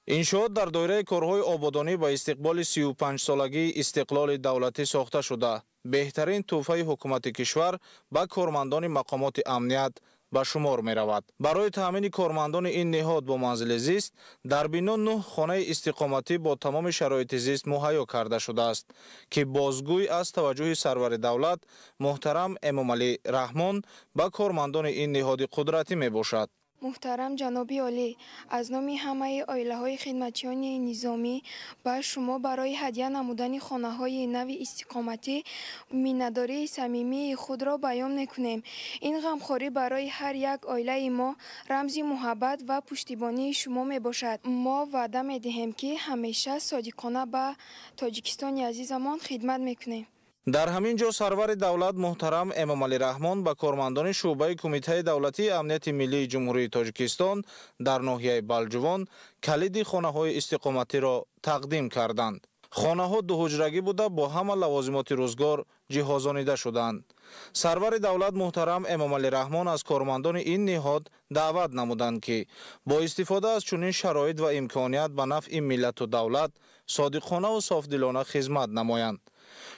иншоот дар доираи корҳои ободонӣ ба истиқболи 35-солагии истиқлоли давлатӣ сохта шуда беҳтарин тӯҳфаи ҳукумати кишвар ба кормандони мақомоти амният به شمار می رود. برای تامین کارمندان این نهاد با منزل زیست در بنا 9 خانه استقامتی با تمام شرایط زیست مهیا کرده شده است که بازگوی از توجه سرور دولت محترم امامعلی رحمان به کارمندان این نهاد قدرتی می باشد. محترم جناب عالی، از نام همه عائله‌های خدمتیان نظامی به شما برای هدیه نمودن خانه‌های نو استقامتی میnnتداری صمیمی خود را بیان می‌کنیم. این غمخواری برای هر یک عائله ما رمز محبت و پشتیبانی شما میباشد. ما وعده می‌دهیم که همیشه صادقانه به تاجیکستان عزیزمان خدمت می‌کنیم. در همین جا سرور دولت محترم امامعلی رحمان به کارمندان شعبه کمیته دولتی امنیت ملی جمهوری تاجیکستان در ناحیه بلجوان کلید خانه‌های استقامتی را تقدیم کردند. خانه‌ها 2 حجرگی بوده با همه لوازمات روزگار جهازانیده شدند. سرور دولت محترم امامعلی رحمان از کارمندان این نهاد دعوت نمودند که با استفاده از چنین شرایط و امکانیت به نفع ملت و دولت صادقانه و صافدلانه خدمت نمایند.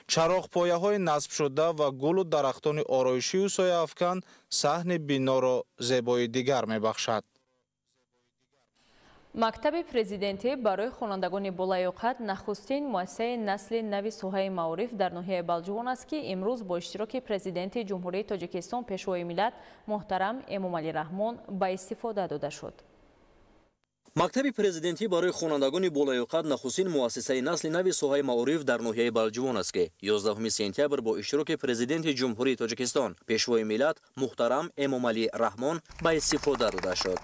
چراغ پایه های نصب شده و گل و درختان آرایشی و سایه افکن صحن بنا را زیبایی دیگر می بخشد. مکتب پرزیدنتی برای خوانندگان بالایوقت نخستین مؤسسه نسل نوی سوهای معارف در ناحیه بلجوان است که امروز با اشتراک پرزیدنت جمهوری تاجیکستان پیشوای ملت محترم امامعلی رحمان به استفاده داده شد. مکتب پرزیدنتی برای خوانندگان بالایوقت نخستین مؤسسه نسل نوی سوهای معارف در ناحیه بلجوان است که 11 سپتامبر با اشتراک پرزیدنت جمهوری تاجیکستان پیشوای ملت محترم امامعلی رحمان به استفاده داده شد.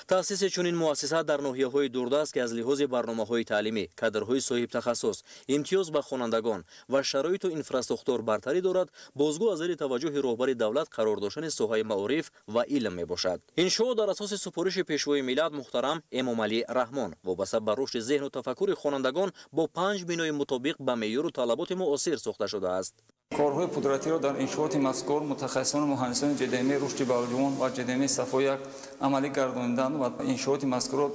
تأسیس چنین مؤسسه در ناحیه‌های دوردست که از لحاظ برنامه‌های تعلیمی، کادرهای صاحب تخصص، امتیاز به خوانندگان و شرایط و اینفراستراکچور برتری دارد، بازگو از زیر توجه رهبر دولت قرار داشتن سوهای معارف و علم میباشد. انشاء در اساس سفارش پیشوای ملت محترم امامعلی رحمان وابسته به رشد ذهن و تفکر خوانندگان با 5 بنای مطابق به معیار و طلبات معاصر ساخته شده است. کارهای قدرتی را در انشاءات مذکور متخصصان و مهندسان جدمی رشد بلجوان و جدمی صفای عملی گرداندند و انشاءات مذکور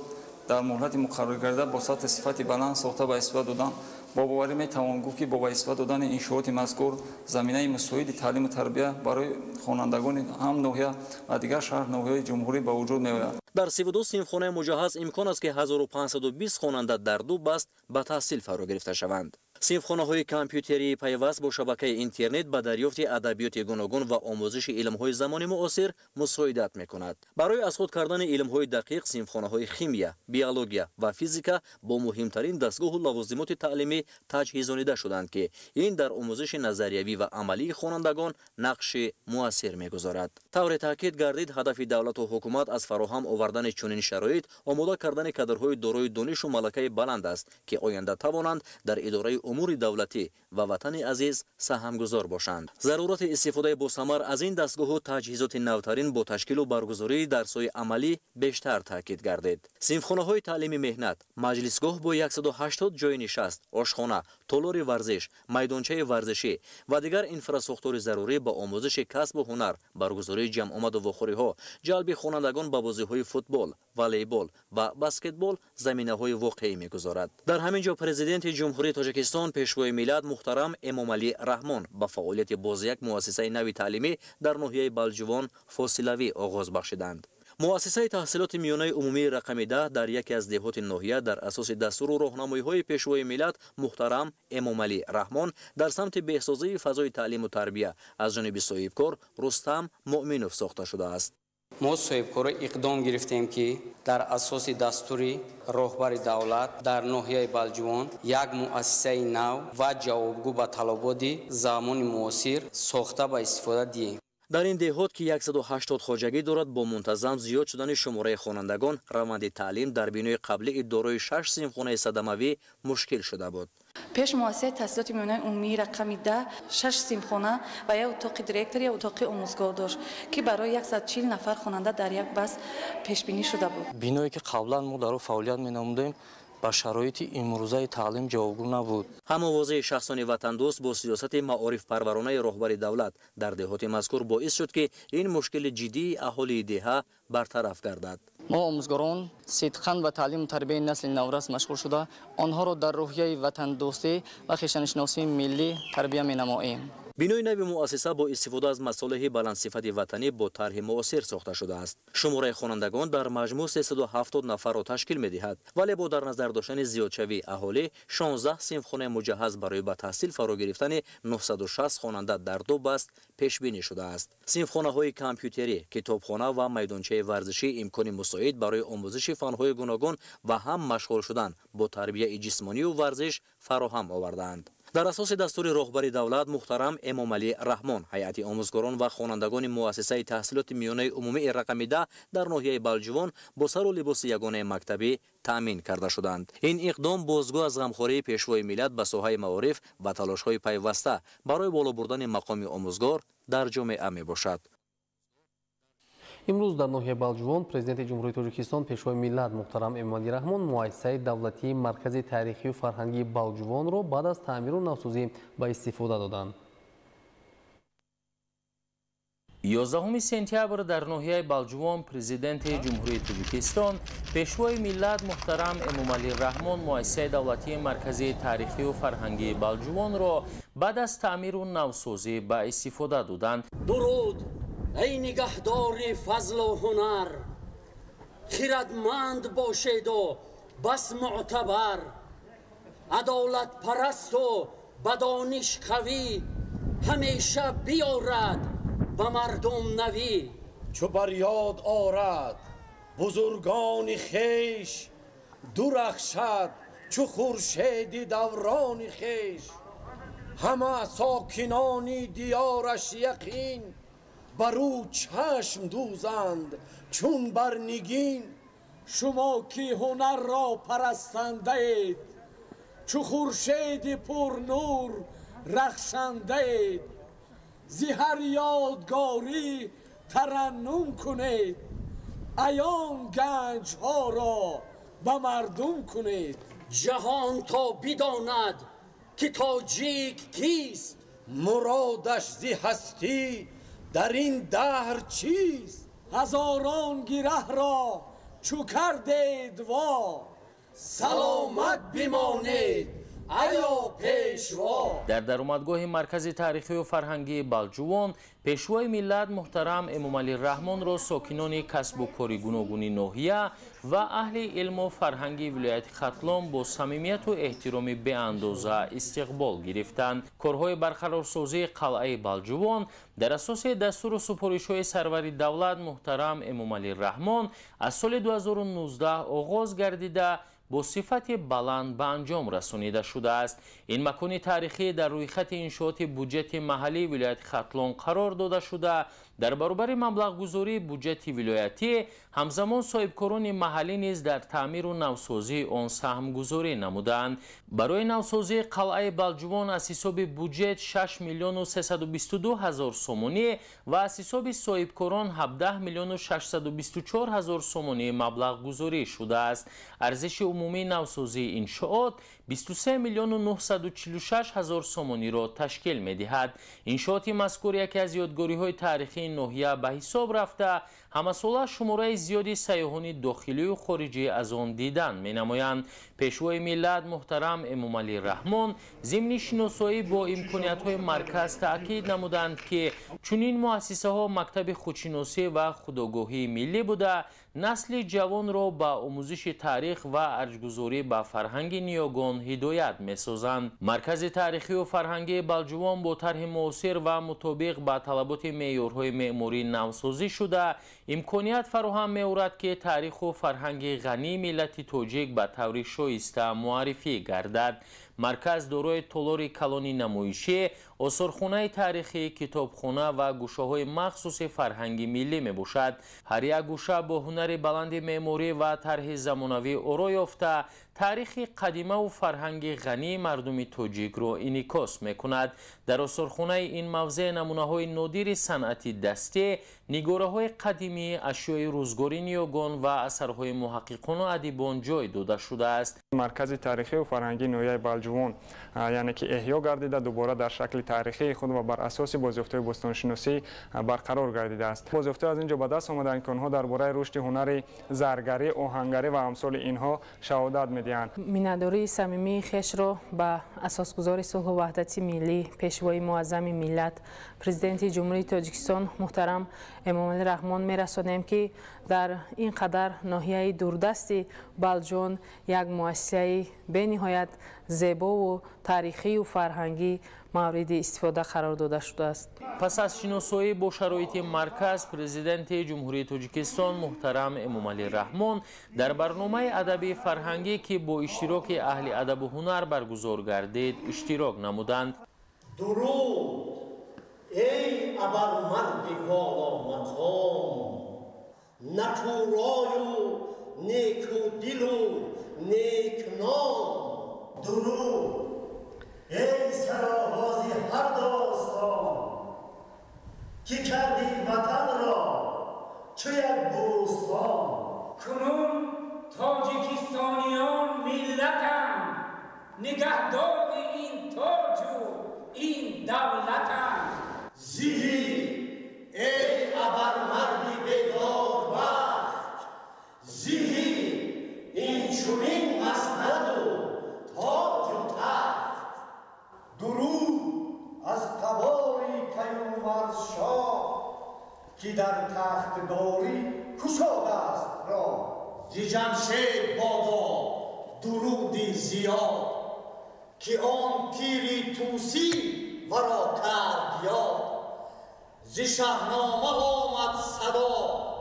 در مهلت مقرر کرده با سطح صفت بلند ساخته به استفاده دادن. با باوری میتوان گفت که با استفاده دادن انشاءات مذکور زمینه مساعد تعلیم و تربیت برای خوانندگان هم ناحیه و دیگر شهر ناحیه‌های جمهوری به وجود میآید. در 32 سیمخانه مجهز امکان است که 1520 خواننده در 2 بست به تحصیل فرا گرفته شوند. سیمخانه‌های کامپیوتری پیوست با شبکه اینترنت به دریافت ادبیات گوناگون و آموزش علم‌های زمان معاصر مساعدت می‌کند. برای اسقاط کردن علم‌های دقیق سیمخانه‌های شیمیا، بیولوژیا و فیزیکا با مهمترین دستگاه و لوازمات تعلیمی تجهیزانیده شدند که این در آموزش نظریوی و عملی خوانندگان نقش مؤثر می‌گذارد. طور تاکید گردید هدف دولت و حکومت از فراهم آوردن چنین شرایط آماده کردن کادرهای دارای دانش و ملکه بلند است که آینده توانند در اداره امور دولتی و وطن عزیز سهمگذار باشند. ضرورت استفاده با ثمر از این دستگاه و تجهیزات نوترین با تشکیل و برگزاری درس‌های عملی بیشتر تاکید گردید. صنفخانه‌های تعلیمی مهنت، مجلسگاه با 180 جای نشست، آشخانه، تالار ورزش، میدانچه ورزشی و دیگر اینفراستراکچور ضروری با آموزش کسب و هنر، برگزاری جمع آمد و واخوری‌ها، جلب خوانندگان به بازی‌های فوتبال، والیبال و بسکتبال زمینه‌های واقعی می‌گذارد. در همین جا پرزیدنت جمهوری تاجیکستان پیشوای ملت محترم امامعلی رحمان با فعالیت باز یک مؤسسه نوی تعلیمی در ناحیه بلجوان فاصلوی آغاز بخشیدند. مؤسسه تحصیلات میانه عمومی رقم 10 در یکی از دهات ناحیه در اساس دستور و راهنمایی‌های پیشوای ملت محترم امامعلی رحمان در سمت بهسازی فضای تعلیم و تربیت از جانب صاحبکار رستم مؤمنوف ساخته شده است. ما صاحبکار اقدام گرفتیم که در اساس دستور راهبر دولت در ناحیه بلجوان یک مؤسسه نو و جوابگو به طلبات زمان معاصر ساخته به استفاده دهیم. در این دهات که 180 خواجگی دارد با منتظم زیاد شدن شماره خوانندگان روند تعلیم در بینای قبلی دارای 6 سیمخانه صدموی مشکل شده بود. پیش مؤسسه تحصیلات میانه عمومی رقم 10 6 سیمخانه و یک اتاق دیرکتور یا اتاق آموزگار داشت که برای 140 نفر خواننده در یک بس پیش بینی شده بود. بینایی که قبلا ما در آن فعالیت می‌نمودیم با شرایط امروزه تعلیم جوابگو نبود. هم‌آوازی شخصان وطن دوست با سیاست معارف پرورانه رهبر دولت در دهات مذکور باعث شد که این مشکل جدی اهالی دهه برطرف گردد. ما آموزگاران صدقاً و تعلیم و تربیت نسل نورس مشغول شده آنها را در روحیه وطن دوستی و خویشتن‌شناسی ملی تربیت می‌نماییم. бинои нави муассиса бо истифода аз масолиҳи баландсифати ватанӣ бо тарҳи муосир сохта шудааст. шумораи хонандагон дар маҷмӯъ 370 нафарро ташкил медиҳад, вале бо дар назар доштани зиёдшавии аҳолӣ 16 синфхонаи муҷаҳҳаз барои ба таҳсил фаро гирифтани 960 хонанда дар 2 баст пешбинӣ шудааст. синфхонаҳои компютерӣ, китобхона ва майдончаи варзишӣ имкони мусоид барои омӯзиши фанҳои гуногун ва ҳам машғул шудан бо тарбияи ҷисмонию варзиш фароҳам овардаанд. дар асоси дастури роҳбари давлат муҳтарам Эмомалӣ Раҳмон, ҳайати омӯзгорон ва хонандагони муассисаи таҳсилоти миёнаи умумии рақами 10 дар ноҳияи Балҷувон бо сару либоси ягонаи мактабӣ таъмин карда шуданд. ин иқдом бозгӯ аз ғамхории пешвои миллат ба соҳаи маориф ва талошҳои пайваста барои боло бурдани мақоми омӯзгор дар ҷомеа мебошад. имрӯз дар ноҳияи Балҷувон президенти ҷумҳурии Тоҷикистон пешвои миллат муҳтарам Эмомалӣ Раҳмон муассисаи давлатии маркази таърихию фарҳангии Балҷувонро баъд аз таъмиру навсозӣ ба истифода доданд. 11 сентябр дар ноҳияи Балҷувон президенти ҷумҳурии Тоҷикистон пешвои миллат муҳтарам Эмомалӣ Раҳмон муассисаи давлатии маркази таърихию фарҳангии Балҷувонро баъд аз таъмиру навсозӣ ба истифода доданд. дуруд ای نگهدار فضل و هنر خردمند باشید و بس معتبر عدالت پرست و بدانش قوی همیشه بیارد به مردم نوی چو بر یاد آرد بزرگان خویش درخشد چو خورشید دوران خویش همه ساکنان دیارش یقین بر او چشم دوزند چون بر نگین شما که هنر را پرستنده اید چو خورشید پر نور رخشنده اید زی هر یادگاری ترنم کنید عیان گنج ها را به مردم کنید جهان تا بداند که تاجیک کیست مرادش زی هستی در این دهر چیست هزاران گره را چو کردید وا سلامت بمانید ایا پیشوا. در درآمدگاه مرکز تاریخی و فرهنگی بالجوان پیشوای ملت محترم امامعلی رحمان را ساکنان کسب و کاری گوناگون ناحیه و اهل علم و فرهنگی ولایت ختلان با صمیمیت و احترام به اندازه استقبال گرفتند. کارهای برقرارسازی قلعه بالجوان در اساس دستور و سپارش‌های سرور دولت محترم امامعلی رحمان از سال 2019 آغاز گردیده با صفت بلند به انجام رسانیده شده است. این مکان تاریخی در روی خط انشاءات بودجت محلی ولایت ختلان قرار داده شده. در برابر مبلغ گذاری بودجت ولایتی همزمان صاحبکاران محلی نیز در تعمیر و نوسازی آن سهم گذاری نمودند. برای نوسازی قلعه بالجوان از حساب بودجت 6 میلیون و 322 هزار سومانی و از حساب صاحبکاران 17 میلیون و 624 هزار سومانی مبلغ گذاری شده است. ارزش عمومی نوسازی انشاءات 23 میلیون و 946 هزار سومانی را تشکیل می‌دهد. انشاءات مذکور یکی از یادگاری‌های تاریخی ناحیه به حساب رفته همساله شماره زیادی سیاحان داخلی و خارجی از آن دیدن می‌نمایند. پیشوای ملت محترم امامعلی رحمان ضمن شناسایی با امکانیت‌های مرکز تاکید نمودند که چنین مؤسسه‌ها مکتب خودشناسی و خودآگاهی ملی بوده نسل جوان را به آموزش تاریخ و ارجگذاری به فرهنگ نیاگان هدایت می‌سازند. مرکز تاریخی و فرهنگی بالجوان با طرح معاصر و مطابق با طلبات معیارهای معماری نوسازی شده امکانیت فراهم می‌آورد که تاریخ و فرهنگ غنی ملت تاجیک به طور شایسته معرفی گردد. مرکز دارای تالار کلانی نمایشی، آثارخانه تاریخی، کتابخانه و گوشه‌های مخصوص فرهنگی ملی میباشد. هر یک گوشه با هنر بلند معماری و طرح زمانوی آرا یافته تاریخ قدیمه و فرهنگ غنی مردم تاجیک را انعکاس میکند. در آثارخانه این موضع نمونه‌های نادر صنعتی دستی، نگاره‌های قدیمی، اشیای روزگاری نیاگان و اثرهای محققان و ادیبان جای داده شده است. مرکز تاریخی و فرهنگی ناحیه بالجوان یعنی که احیا گردیده، دوباره در شکل تاریخی خود و بر اساس بازیافته بستانشناسی برقرار گردیده است. بازیافته از اینجا به دست آمدند که آنها درباره رشد هنر زرگری، آهنگری و امثال اینها شهادت می‌دهند. میناداری صمیمی خویش را به اساسگذار صلح و وحدت ملی، پیشوای معظم ملت، پرزیدنت جمهوری تاجیکستان محترم امامعلی رحمان می‌رسانیم که در این قدر ناحیه دوردست بلجوان یک مؤسسه به‌نهایت زیبا و تاریخی و فرهنگی مورد استفاده قرار داده شده است. پس از شناسایی با شرایط مرکز، پرزیدنت جمهوری تاجیکستان محترم امامعلی رحمان در برنامه ادبی فرهنگی که با اشتراک اهل ادب و هنر برگزار گردید اشتراک نمودند. درود ای ابرمرد والا مقام، نکورای و نیکودل و نیکنام. درود ای سرآغاز هر داستان که کردی وطن را چو یک بوستان. کنون تاجیکستانیان ملتند، نگهدار این تاج و این دولتند. زیهی ای ابرمردی بیدار بخت، زیهی این چنین مسند و تاج و تخت. درود از تباری کیومرث شاه که در تختداری کشاده است را. ز جمشید بادا درودی زیاد که آن پیری توسی ورا کرد یاد. ز شاهنامه آمد صدا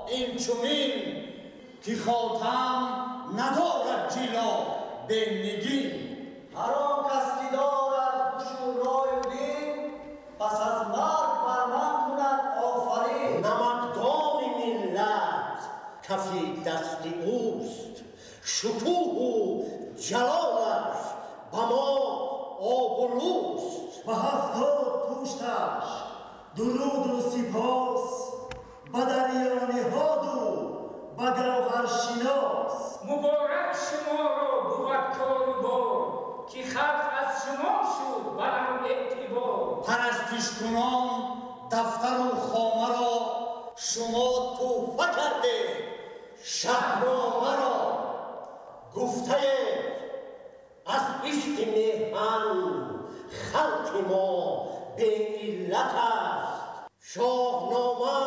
این چنین که خاتم ندارد جیلا به نگین. هر آن کس که دارد هوش و رای و دین، پس از مرگ بر من کند آفرین. نمکدان ملت کف دست اوست، شکوه و جلالش به ما آبروست. به 70 پشتش درود و سپاس، به دریا نهاد و به گوهر شناس. مبارک شما را بود کار و بار، که خلق از شما شد بلند اعتبار. پرستش کنان دفتر و خامه را شما تحفه کرده، شهنامه را گفته از عشق میهن خلق ما به علت است. شاهنامه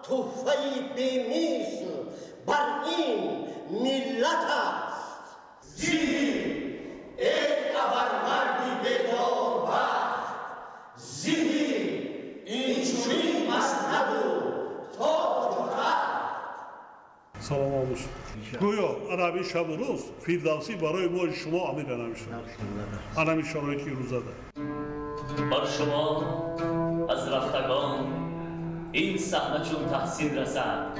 تحفه بی مثل بر این ملت است. زیهی ای ابرمردی بیدار بخت، زیهی این چنین مسند و تاج و تخت. سلام آموز. گویا عربی شب و روز فیردوسی برای ما شما امیر نمیشد. همین شرایطی روز داده. بر شما از رفتگان این صحنه چون تحسین رسد،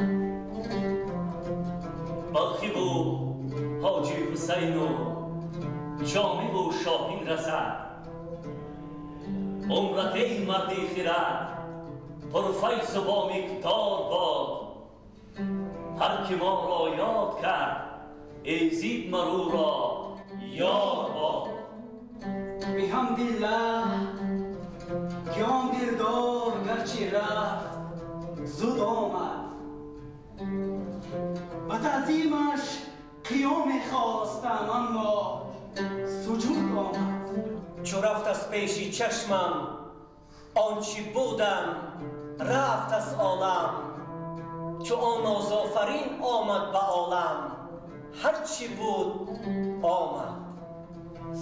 بلخی و حاجی حسین و جامی و شاهین رسد. عمرت ای مردی خرد پرفیض و با مقدار باد، هر که ما را یاد کرد ایزید مرو را یار باد. بحمدالله که آن دلدار گرچه رفت زود آمد، و تعظیمش قیام خواستم اما سجود آمد. چو رفت از پیشی چشمم آنچه بودم رفت از عالم، چو آن آفرین آمد به عالم هرچی بود آمد.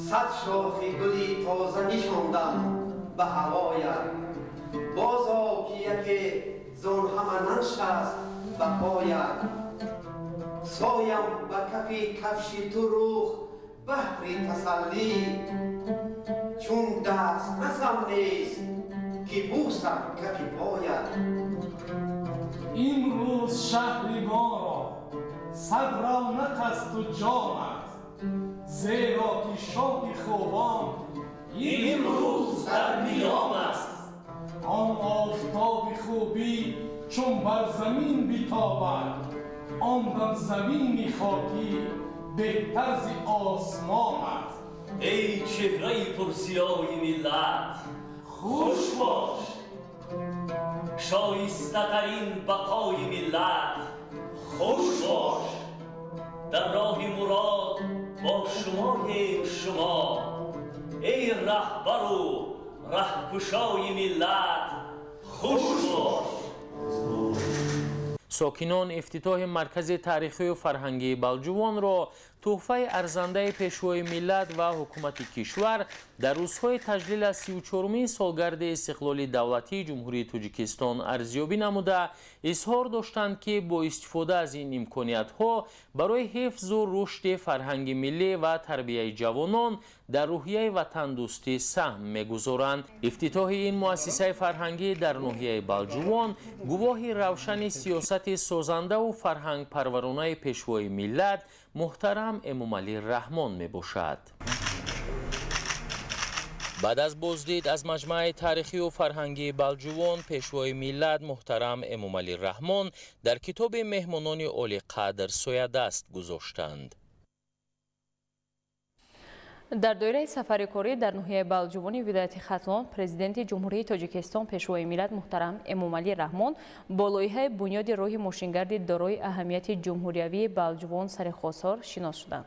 صد شاخ گلی تازه نشاندم به هوایت، بازا که یکی زان همه ننشست به پایت. سایم به کف کفش تو رخ بحر تسلی، چون دست نزم نیست که بوسم کف پایت. این روز شهر ما را صد رونق است و جام است، زیرا که شاه خوبان این روز در نیام است. آن آفتاب خوبی چون بر زمین بیتابد، آن دم زمین خاکی بهتر ز آسمان است. ای چهره پرسیای ملت خوش باش، شایسته ترین بقای ملت خوش باش. در راه مراد با شمای شما، ای رهبر و رهکشای ملت خوش باش. ساکنان افتتاح مرکز تاریخی و فرهنگی بلجوان را تحفه ارزنده پیشوای ملت و حکومت کشور در روزهای تجلیل از 34مین سالگرد استقلال دولتی جمهوری تاجیکستان ارزیابی نموده اظهار داشتند که با استفاده از این امکانیت‌ها برای حفظ و رشد فرهنگ ملی و تربیت جوانان در روحیه وطن دوستی سهم می‌گذارند. افتتاح این مؤسسه فرهنگی در ناحیه بلجوان گواهی روشن سیاست سازنده و فرهنگ پرورانه پیشوای ملت محترم امامعلی رحمان می باشد. بعد از بازدید از مجمع تاریخی و فرهنگی بلجوان، پیشوای ملت محترم امامعلی رحمان در کتاب مهمانان عالی قدر سوی دست گذاشتند. در دایره سفر کاری در ناحیه بلجوان ولایت ختلان، پرزیدنت جمهوری تاجیکستان پیشوای ملت محترم امامعلی رحمان با لایحه بنیاد راه ماشینگرد دارای اهمیت جمهوریوی بلجوان سرخواستار شناس شدند.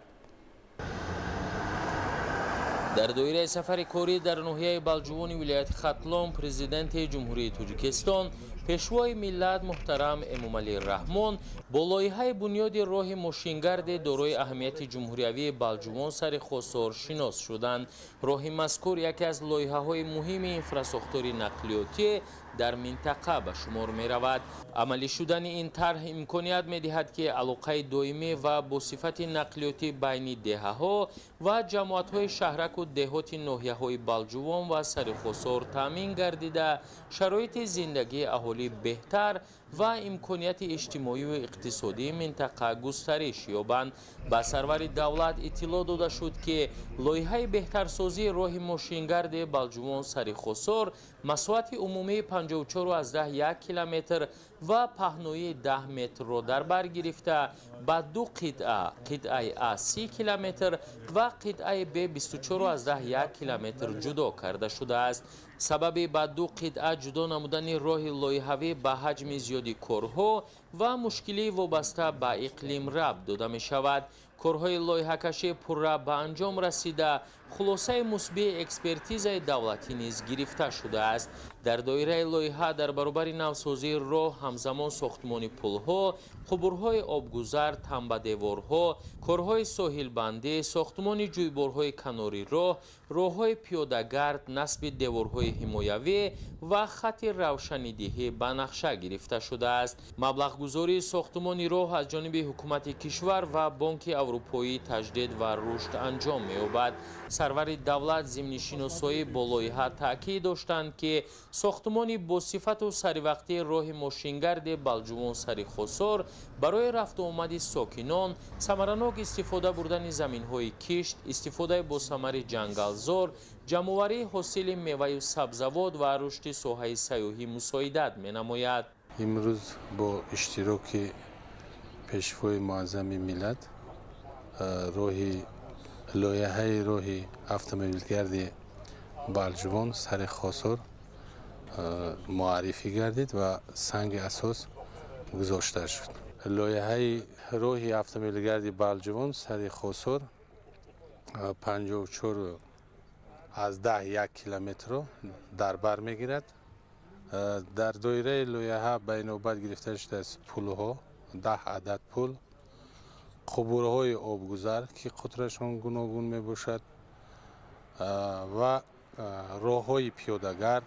در دایره سفر کاری در ناحیه بلجوان ولایت ختلان، پرزیدنت جمهوری تاجیکستان پیشوای ملت محترم امامعلی رحمان با لایحه بنیاد راه ماشینگرد دارای اهمیت جمهوریوی بلجوان سرخواستار شناس شدند. راه مذکور یکی از لایحه‌های مهم انفراساختور نقلیاتی در منطقه به شمار می رود. عملی شدن این طرح امکانیت می دهد که علاقه دائمی و با صفت نقلیاتی بین دهه‌ها و جماعت‌های شهرک و دهات ناحیه‌های بلجوان و سرخواستار تامین گردیده شرایط زندگی اهالی بهتر و امکانیت اجتماعی و اقتصادی منطقه گسترش یابند. به سرور دولت اطلاع داده شد که لایحه بهترسازی راه ماشینگرد بلجوان سرخواستار مساحت عمومی 54.1 کیلومتر و پهنایی 10 متر را در بر گرفته به دو قطعه A 30 کیلومتر و قطعه B 24.1 کیلومتر جدا کرده شده است. سبب به دو قطعه جدا نمودن راه لایحه‌ای به حجم زیادی کارها و مشکلی وابسته به اقلیم ربط داده می شود. کارهای لایحه‌کشی پرره به انجام رسیده، خلاصه مثبت اکسپرتیز دولتی نیز گرفته شده است. در دایره لایحه در برابر نوسازی راه همزمان ساختمان پل‌ها، قبورهای آبگذر، تنبه دیوارها، کارهای ساحل بندی، ساختمان جویبارهای کناری راه، راههای پیاده‌گرد، نصب دیوارهای حمایوی و خط روشنیدهی به نقشه گرفته شده است. مبلغ گذاری ساختمان راه از جانب حکومت کشور و بانک اروپایی تجدید و رشد انجام می‌یابد. سرور دولت ضمن شناسایی با لایحه تاکید داشتند که ساختمان با صفت و سریوقتی راه ماشینگرد بلجوان سرخواستار برای رفت و آمد ساکنان، ثمرناک استفاده بردن زمین‌های کشت، استفاده با ثمر جنگلزار، جمع‌آوری حاصل میوه و سبزیجات و رشد ساحه سیاحی مساعدت می‌نماید. امروز با اشتراک پیشوای معظم ملت لایحه راه اتومبیلگرد بلجوان سرخواستار معرفی گردید و سنگ اساس گذاشته شد. لایحه راه اتومبیلگرد بلجوان سرخواستار 54.1 کیلومتر در بر میگیرد. در دایره لایحه به نوبت گرفته شده از پل‌ها 10 عدد پل، قبورهای آبگذر که قطرشان گوناگون می باشد و راههای پیاده‌گرد،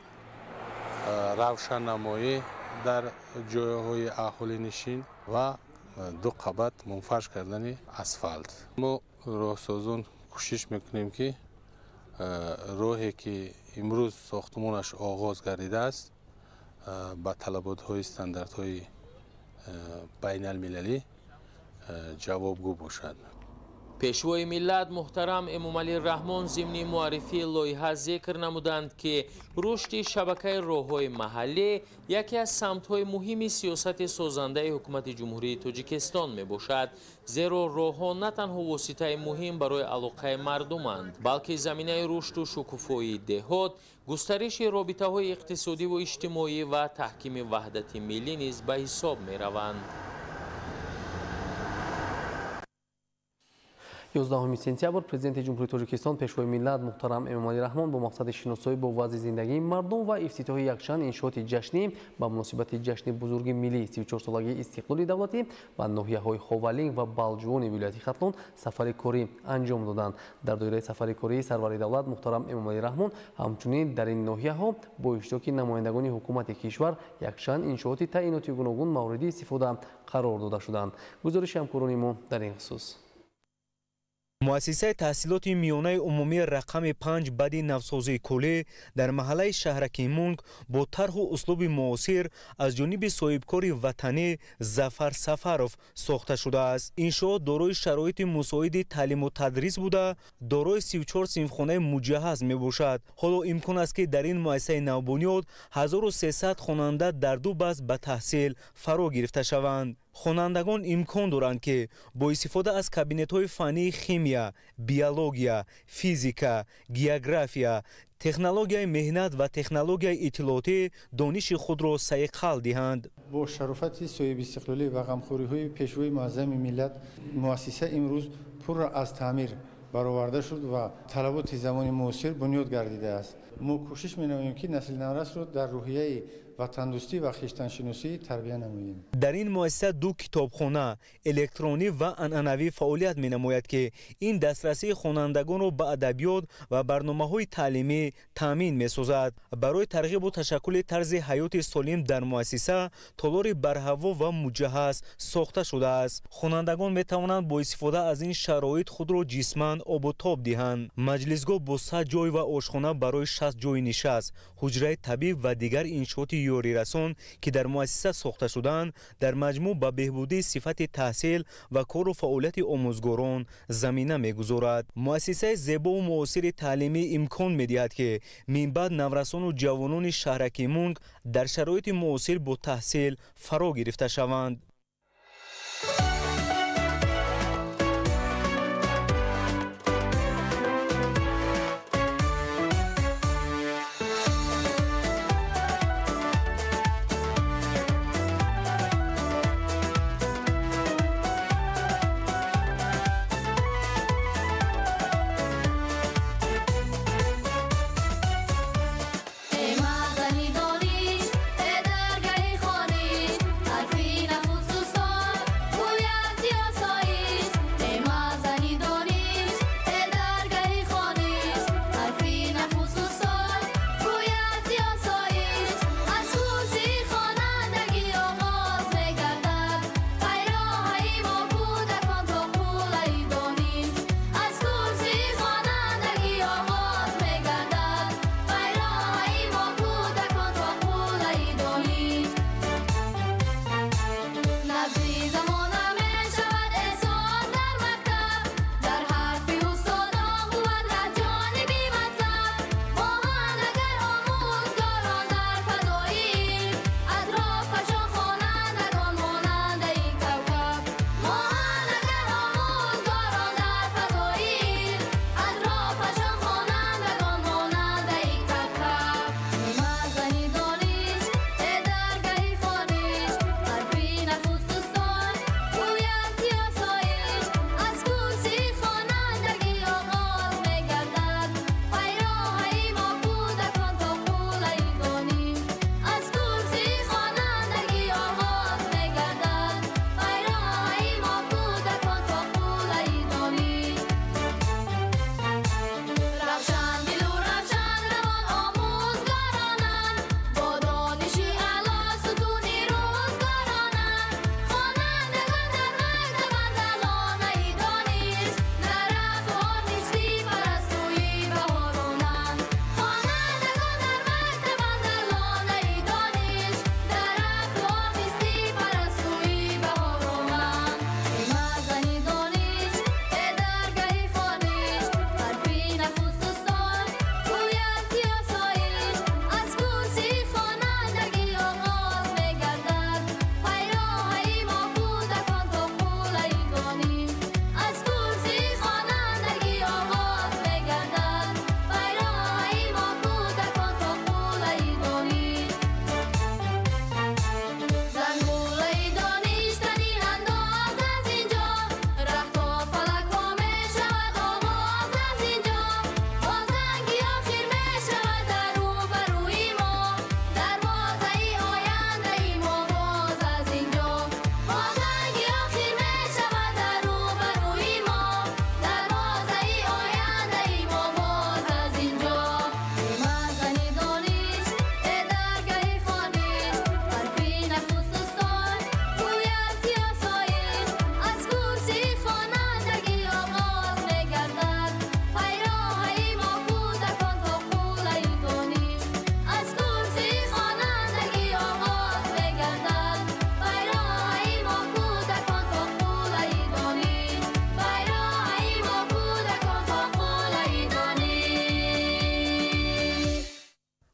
روشننمایی در جایهای اهالی نشین و دو قبط منفرش کردن اسفالت. ما راهسازان کوشش میکنیم که راهی که امروز ساختمانش آغاز گردیده است با طلبات‌های استانداردهای بین المللی جوابگو باشد. пешвои миллат муҳтарам Эмомалӣ Раҳмон зимни муаррифии лоиҳа зикр намуданд ки рушди шабакаи роҳҳои маҳаллӣ яке аз самтҳои муҳими сиёсати созандаи ҳукумати ҷумҳурии Тоҷикистон мебошад, зеро роҳҳо на танҳо воситаи муҳим барои алоқаи мардуманд, балки заминаи рушду шукуфоии деҳот, густариши робитаҳои иқтисодӣ ва иҷтимоӣ ва таҳкими ваҳдати миллӣ низ ба ҳисоб мераванд. 11 сентябр президенти ҷумҳурии Тоҷикистон пешвои миллат муҳтарам Эмомалӣ Раҳмон бо мақсади шиносоӣ бо вазъи зиндагии мардум ва ифтитоҳи якчанд иншооти ҷашнӣ ба муносибати ҷашни бузурги миллии 34-солагии истиқлоли давлатӣ ба ноҳияҳои Ховалинг ва Балҷувони вилояти Хатлон сафари корӣ анҷом доданд. Дар доираи сафари кории сарвари давлат муҳтарам Эмомалӣ Раҳмон ҳамчунин дар ин ноҳияҳо бо иштироки намояндагони ҳукумати кишвар якчанд иншооти таъиноти гуногун мавриди истифода қарор дода шуданд. гузориши ҳамкорони мо дар ин хусус. муассисаи таҳсилоти миёнаи умумии рақами 5 баъди навсозии кулӣ дар маҳаллаи шаҳраки Мунг бо тарҳу услуби муосир аз ҷониби соҳибкори ватанӣ Зафар Сафаров сохта шудааст. иншоот дорои шароити мусоиди таълиму тадрис буда, дорои 34 синфхонаи муҷаҳҳаз мебошад. ҳоло имкон аст ки дар ин муассисаи навбунёд 1300 хонанда дар ду баст ба таҳсил фаро гирифта шаванд. хонандагон имкон доранд ки бо истифода аз кабинетҳои фаннии химия, биология, физика, география, технологияи меҳнат ва технологияи иттилоотӣ дониши худро сайқал диҳанд. бо шарофати соҳибистиқлолӣ ва ғамхориҳои пешвои муаззами миллат муассиса имрӯз пурра аз таъмир бароварда шуд ва талаботи замони муосир бунёд гардидааст. мо кӯшиш менамоем ки насли наврасро дар рӯҳияи ватандӯстӣ ва хиштаншиносӣ тарбия намоем. дар ин муассиса ду китобхона электронӣ ва анъанавӣ фаъолият менамояд ки ин дастрасии хонандагонро ба адабиёт ва барномаҳои таълимӣ таъмин месозад. барои тарғибу ташаккули тарзи ҳаёти солим дар муассиса толори барҳаво ва муҷаҳҳаз сохта шудааст. хонандагон метавонанд бо истифода аз ин шароит худро ҷисман обу тоб диҳанд. маҷлисгоҳ бо 100 ҷой ва ошхона барои 60 ҷои нишаст, ҳуҷраи табиб ва дигар иншооти ёрирасон ки дар муассиса сохта шуданд дар маҷмӯъ ба беҳбудии сифати таҳсил ва кору фаъолияти омӯзгорон замина мегузорад. муассисаи зебову муосири таълимӣ имкон медиҳад ки минбаъд наврасону ҷавонони шаҳраки Мунг дар шароити муосир бо таҳсил фаро гирифта шаванд. ای مازنی دانش ای درگاهی خوانش حرفی نخوز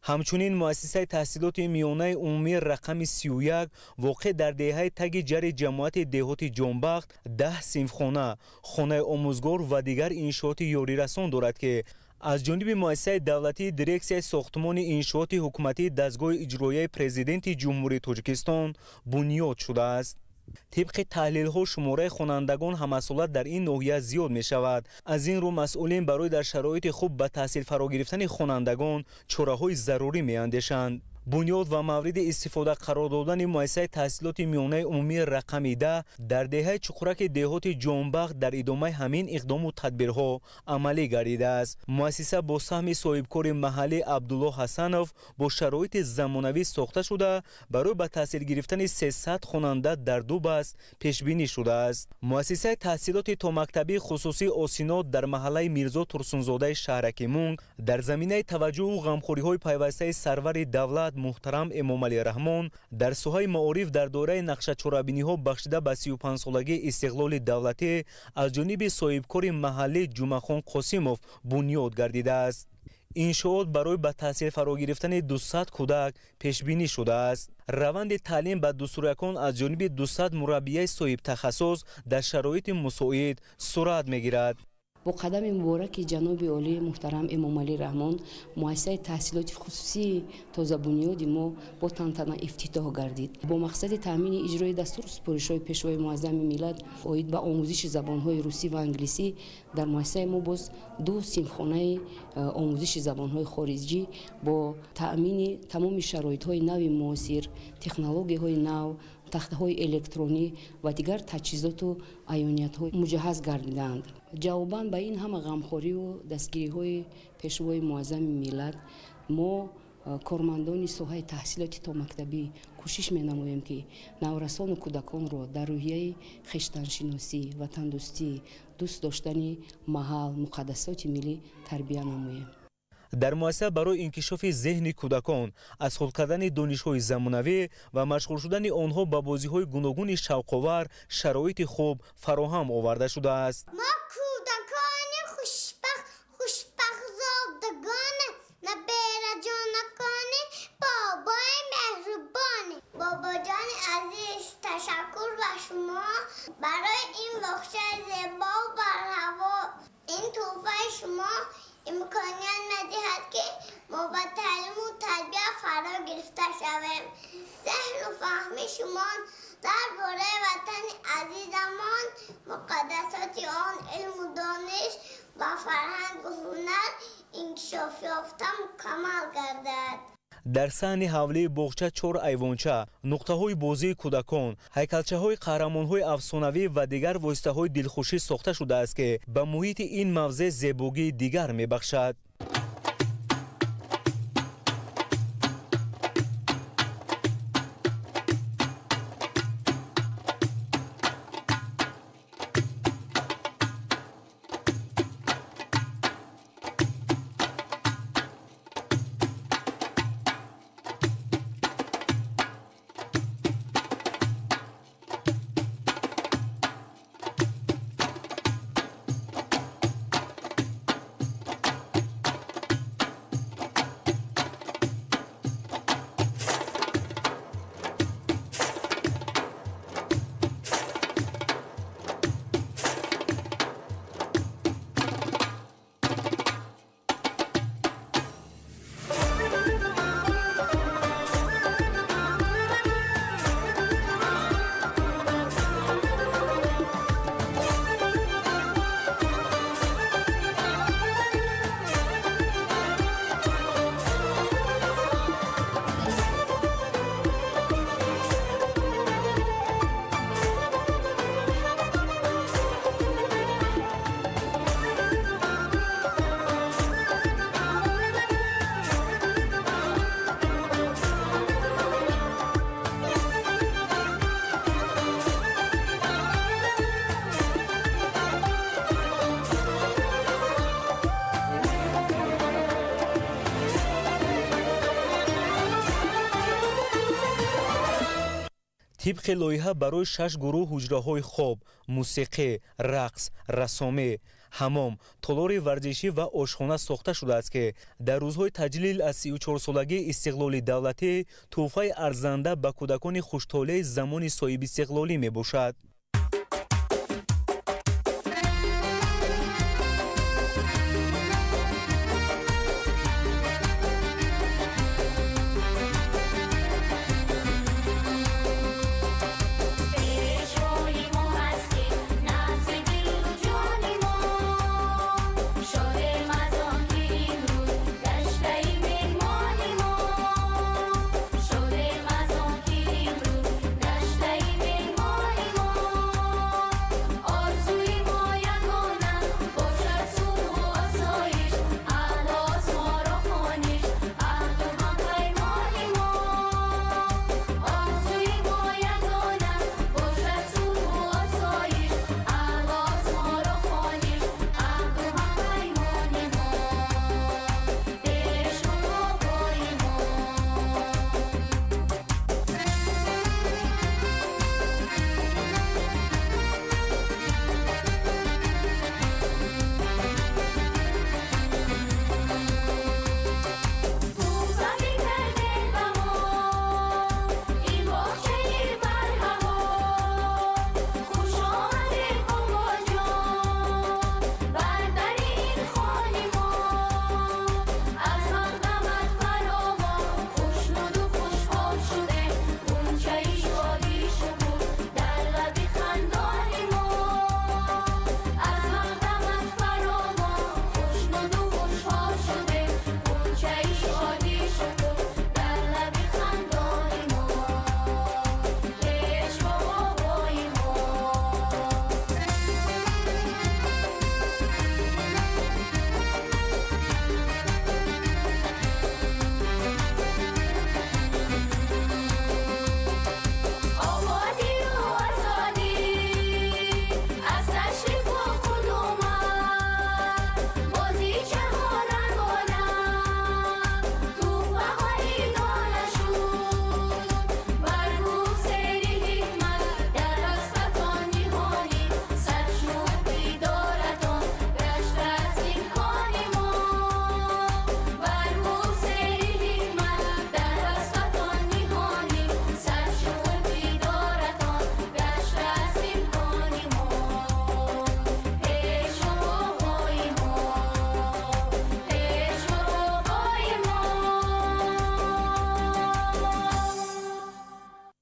ҳамчунин муассисаи таҳсилоти миёнаи умумии рақами 31 воқеъ дар деҳаи таги ҷари ҷамоати деҳоти ҷонбахт 10 синфхона, хонаи омӯзгор ва дигар иншооти ёрирасон дорад ки аз ҷониби муассисаи давлатии дирексияи сохтмони иншооти ҳукуматии дастгоҳи иҷроияи президенти ҷумҳурии Тоҷикистон бунёд шудааст. طبق تحلیل ها شماره خوانندگان هم‌مسئولیت در این ناحیه زیاد می شود. از این رو مسئولین برای در شرایط خوب به تحصیل فرا گرفتن خوانندگان چاره‌های ضروری می اندیشند. بنیاد و مورد استفاده قرار دادن مؤسسه تحصیلات میانه عمومی رقم 10 در دهه چقرک دهات جانبخت در ادامه همین اقدام و تدبیرها عملی گردیده است. مؤسسه با سهم صاحبکار محلی عبدالله حسنوف با شرایط زمانوی ساخته شده برای به تحصیل گرفتن 300 خواننده در 2 بست پیش بینی شده است. مؤسسه تحصیلات تا مکتبی خصوصی آسینات در محله میرزا ترسونزاده شهرک مونگ در زمینه توجه و غمخوری‌های پیوسته سرور دولت محترم امامعلی رحمان در سوهای معارف در دوره نقشه چورابینی ها بخشیده به 35 سالگی استقلال دولتی از جانب صاحبکار محلی جمعخان قاسموف بنیاد گردیده است. انشاءات برای به تحصیل فرا گرفتن 200 کودک پیش بینی شده است. روند تعلیم به دستوریکان از جانب 200 مربیه صاحب تخصص در شرایط مساعد صورت میگیرد. با قدم مبارک جناب عالی محترم امامعلی رحمان مؤسسه تحصیلات خصوصی تازه بنیاد ما با تنتنه افتتاح گردید با مقصد تامین اجرای دستور سپارش‌های پیشوای معظم ملت عاید به آموزش زبان‌های روسی و انگلیسی در مؤسسه ما باز 2 سیمخانه آموزش زبان‌های خارجی با تامین تمام شرایط‌های نو معاصر، تکنولوژی‌های نو، تخته‌های الکترونی و دیگر تجهیزات و ایونیت‌های مجهز گردیدند. جواباً به این همه غمخوری و دستگیری‌های پیشوای معظم ملت ما کارمندان ساحه تحصیلات تا مکتبی کوشش می‌نماییم که نورسان و کودکان را در روحیه خویشتن‌شناسی، وطن‌دوستی، دوست داشتن محل، مقدسات ملی تربیت نماییم. در مؤسسه برای انکشاف ذهن کودکان از خود کردن دانش‌های زمانوی و مشغول شدن آنها به بازی‌های گوناگون شوق‌آور شرایط خوب فراهم آورده شده است. ما کودکان خوشبخت زادگان نبیره جانکان بابای مهربان. بابا جان عزیز تشکر به شما برای این باغچه زیبا و برهوا. این تحفه شما امکانیت می‌دهد که ما با تعلیم و تربیت فرا گرفته شویم. ذهن و فهم شما درباره وطن عزیزمان، مقدسات آن، علم و دانش و فرهنگ و هنر انکشاف یافته مکمل گردد. در صحن حوله باغچه 4 ایوانچه، نقطه‌های بازی کودکان، هیکلچه‌های قهرمان‌های افسانوی و دیگر واسطه‌های دلخوشی ساخته شده است که به محیط این موضع زیبایی دیگر می‌بخشد. طبق لایحه برای 6 گروه حجره‌های خواب، موسیقی، رقص، رسامه، حمام، تالار ورزشی و آشخانه ساخته شده است که در روزهای تجلیل از 34 سالگی استقلال دولتی تحفه ارزنده به کودکان خوش‌طالع زمان صاحب استقلالی میباشد.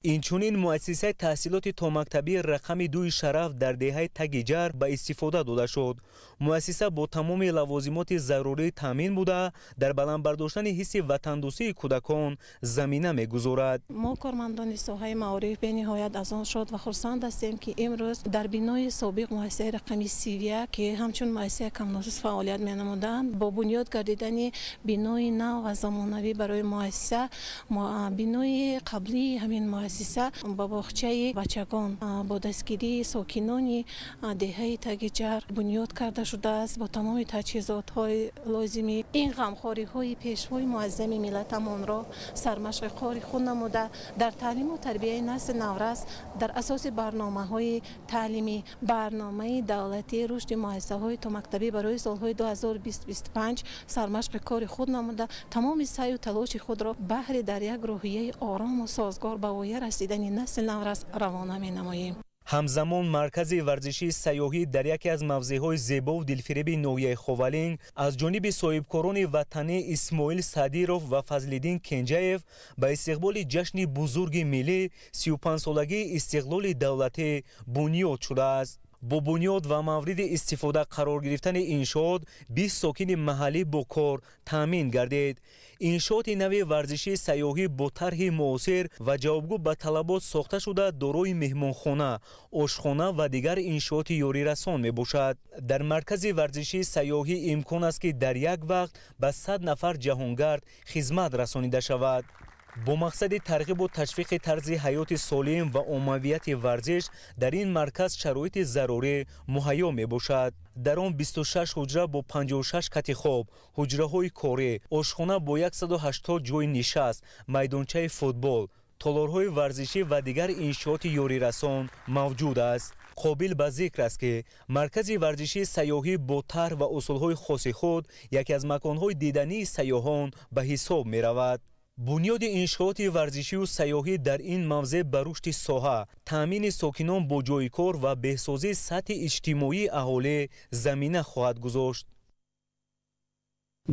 اینچنین مؤسسه تحصیلات تا مکتبی رقم 2 شرف در دهه تگیجر به استفاده داده شد. مؤسسه با تمام لوازمات ضروری تامین بوده در بلند برداشتن حس وطندوستی کودکان زمینه می‌گذارد. ما کارمندان ساحه معارف به نهایت از آن شد و خرسند هستیم که امروز در بنای سابق مؤسسه رقم 31 که همچون مؤسسه کم‌ناسوس فعالیت می‌نمودند با بنیاد گردیدن بنای نو و زمانوی برای مؤسسه بنای قبلی همین مؤسسه با باغچه بچگان با دستگیری ساکنان دهه تگیجر بنیاد کرده شده است با تمام تجهیزات‌های لازمی. این غمخواری‌های پیشوای معظم ملتمان را سرمشق کار خود نموده در تعلیم و تربیت نسل نورس در اساس برنامه‌های تعلیمی برنامه دولتی رشد مؤسسه‌های تا مکتبی برای سال‌های 2020-2025 سرمشق کار خود نموده تمام سعی و تلاش خود را بهر در یک روحیه آرام و سازگار به وای رسیدن نسل نورس روانه می‌نماییم. همزمان مرکز ورزشی سیاحی در یکی از موضع‌های زیبا و دلفریب ناحیه خوالینگ از جانب صاحبکاران وطنی اسماعیل صدیروف و فضل‌الدین کنجاєв به استقبال جشن بزرگ ملی 35 سالگی استقلال دولتی بنیاد شده است. با بنیاد و مورد استفاده قرار گرفتن انشاءات 20 ساکن محلی با کار تامین گردید. انشاءات نوی ورزشی سیاحی با طرح معاصر و جوابگو به طلبات ساخته شده دارای مهمانخانه، آشخانه و دیگر انشاءات یاری رسان می باشد. در مرکز ورزشی سیاحی امکان است که در یک وقت به 100 نفر جهانگرد خدمت رسانیده شود. با مقصد ترغیب و تشویق طرز حیات سالم و عمومیت ورزش در این مرکز شرایط ضروری مهیا می باشد. در آن 26 حجره با 56 کت خواب، حجره های کاری، آشخانه با 180 جای نشست، میدانچه فوتبال، تالارهای ورزشی و دیگر انشاءات یاری رسان موجود است. قابل به ذکر است که مرکز ورزشی سیاحی با طرح و اصولهای خاص خود یکی از مکانهای دیدنی سیاحان به حساب می رود. بنیاد انشاءات ورزشی و سیاحی در این موضع به رشد ساحه، تامین ساکنان با جای کار و بهسازی سطح اجتماعی اهالی زمینه خواهد گذاشت.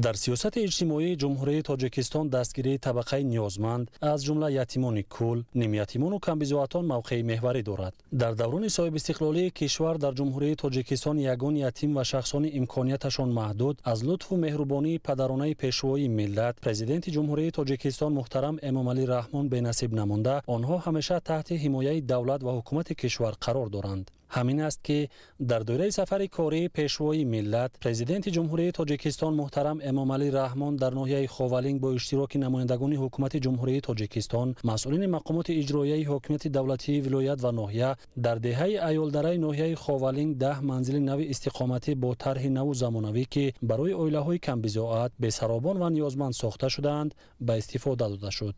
در سیاست اجتماعی جمهوری تاجیکستان دستگیری طبقه نیازمند از جمله یتیمان کل، نیم یتیمان و کمبیزواتان موقع محوری دارد. در دوران صاحب استقلالی کشور در جمهوری تاجیکستان یگان یتیم و شخصان امکانیتشان محدود از لطف و مهربانی پدرانه پیشوای ملت پرزیدنت جمهوری تاجیکستان محترم امامعلی رحمان به نصیب نمانده، آنها همیشه تحت حمایت دولت و حکومت کشور قرار دارند. همین است که در دوره سفر کاری پیشوای ملت پرزیدنت جمهوری تاجیکستان محترم امامعلی رحمان در ناحیه خاولینگ با اشتراک نمایندگان حکومت جمهوری تاجیکستان، مسئولین مقامات اجرایی حکومت دولتی ولایت و ناحیه در دهه ایالدره ناحیه خاولینگ 10 منزل نو استقامتی با طرح نو زمانوی که برای عائله‌های کم بضاعت، بی‌سرابان و نیازمند ساخته شدند به استفاده داده شد.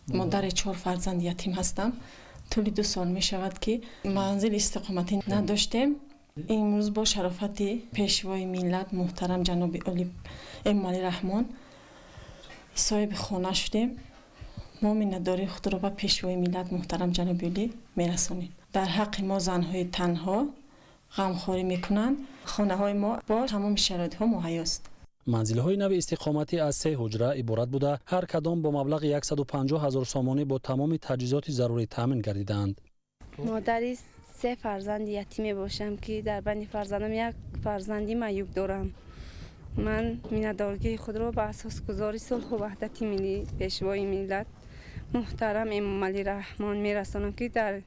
مادر 4 فرزند یتیم هستم. طولی 2 سال می شود که منزل استقامتی نداشتیم. امروز با شرافت پیشوای ملت محترم جناب امامعلی رحمان صاحب خانه شدیم. ما مینتداری خود را به پیشوای ملت محترم جناب علی میرسانیم. در حق ما زنهای تنها غمخواری میکنند. خانه های ما با تمام شرایط ها مهیاست. منزل‌های نو استقامتی از 3 حجره عبارت بوده، هر کدام با مبلغ 150,000 سامانه با تمام تجهیزات ضروری تامین گردیدند. مادری 3 فرزند یتیم باشم که در بین فرزندم 1 فرزندی معیوب دارم. من میانه‌دارگی خود را به اساس گذاری صلح و وحدت ملی پیشوای ملت محترم امامعلی رحمان میرسانم که در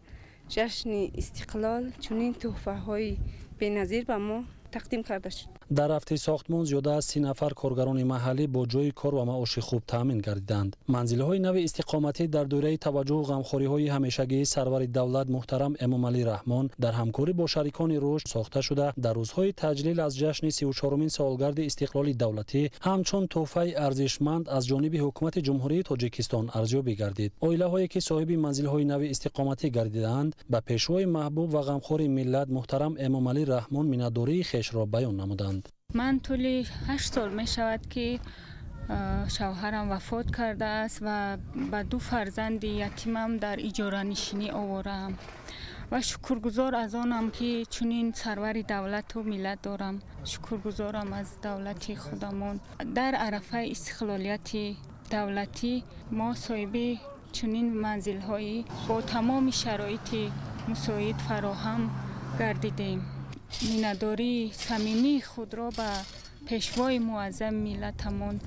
جشن استقلال چنین تحفه‌های بی‌نظیر به ما تقدیم کرده شد. در هفته ساختمان زیاده از 30 نفر کارگران محلی با جای کار و معاش خوب تامین گردیدند. منزل‌های نو استقامتی در دوره توجه و غمخوری‌های همیشگی سرور دولت محترم امامعلی رحمان در همکاری با شریکان رشد ساخته شده در روزهای تجلیل از جشن 34مین سالگرد استقلال دولتی همچون تحفه ارزشمند از جانب حکومت جمهوری تاجیکستان ارزیابی گردید. عائله‌هایی که صاحب منزل‌های نو استقامتی گردیدند به پیشوای محبوب و غمخوار ملت محترم امامعلی رحمان مینتداری خویش را بیان نمودند. من طول 8 سال می شود که شوهرم وفات کرده است و با 2 فرزند یتیمم در اجاره نشینی آورم و شکرگزار از آنم که چنین سرور دولت و ملت دارم. شکرگزارم از دولت خودمون. در عرفه استقلالیت دولتی ما صاحب چنین منزل هایی با تمام شرایط مساعد فراهم گردیدیم. مینتداری صمیمی خود را به پیشوای معظم ملتمان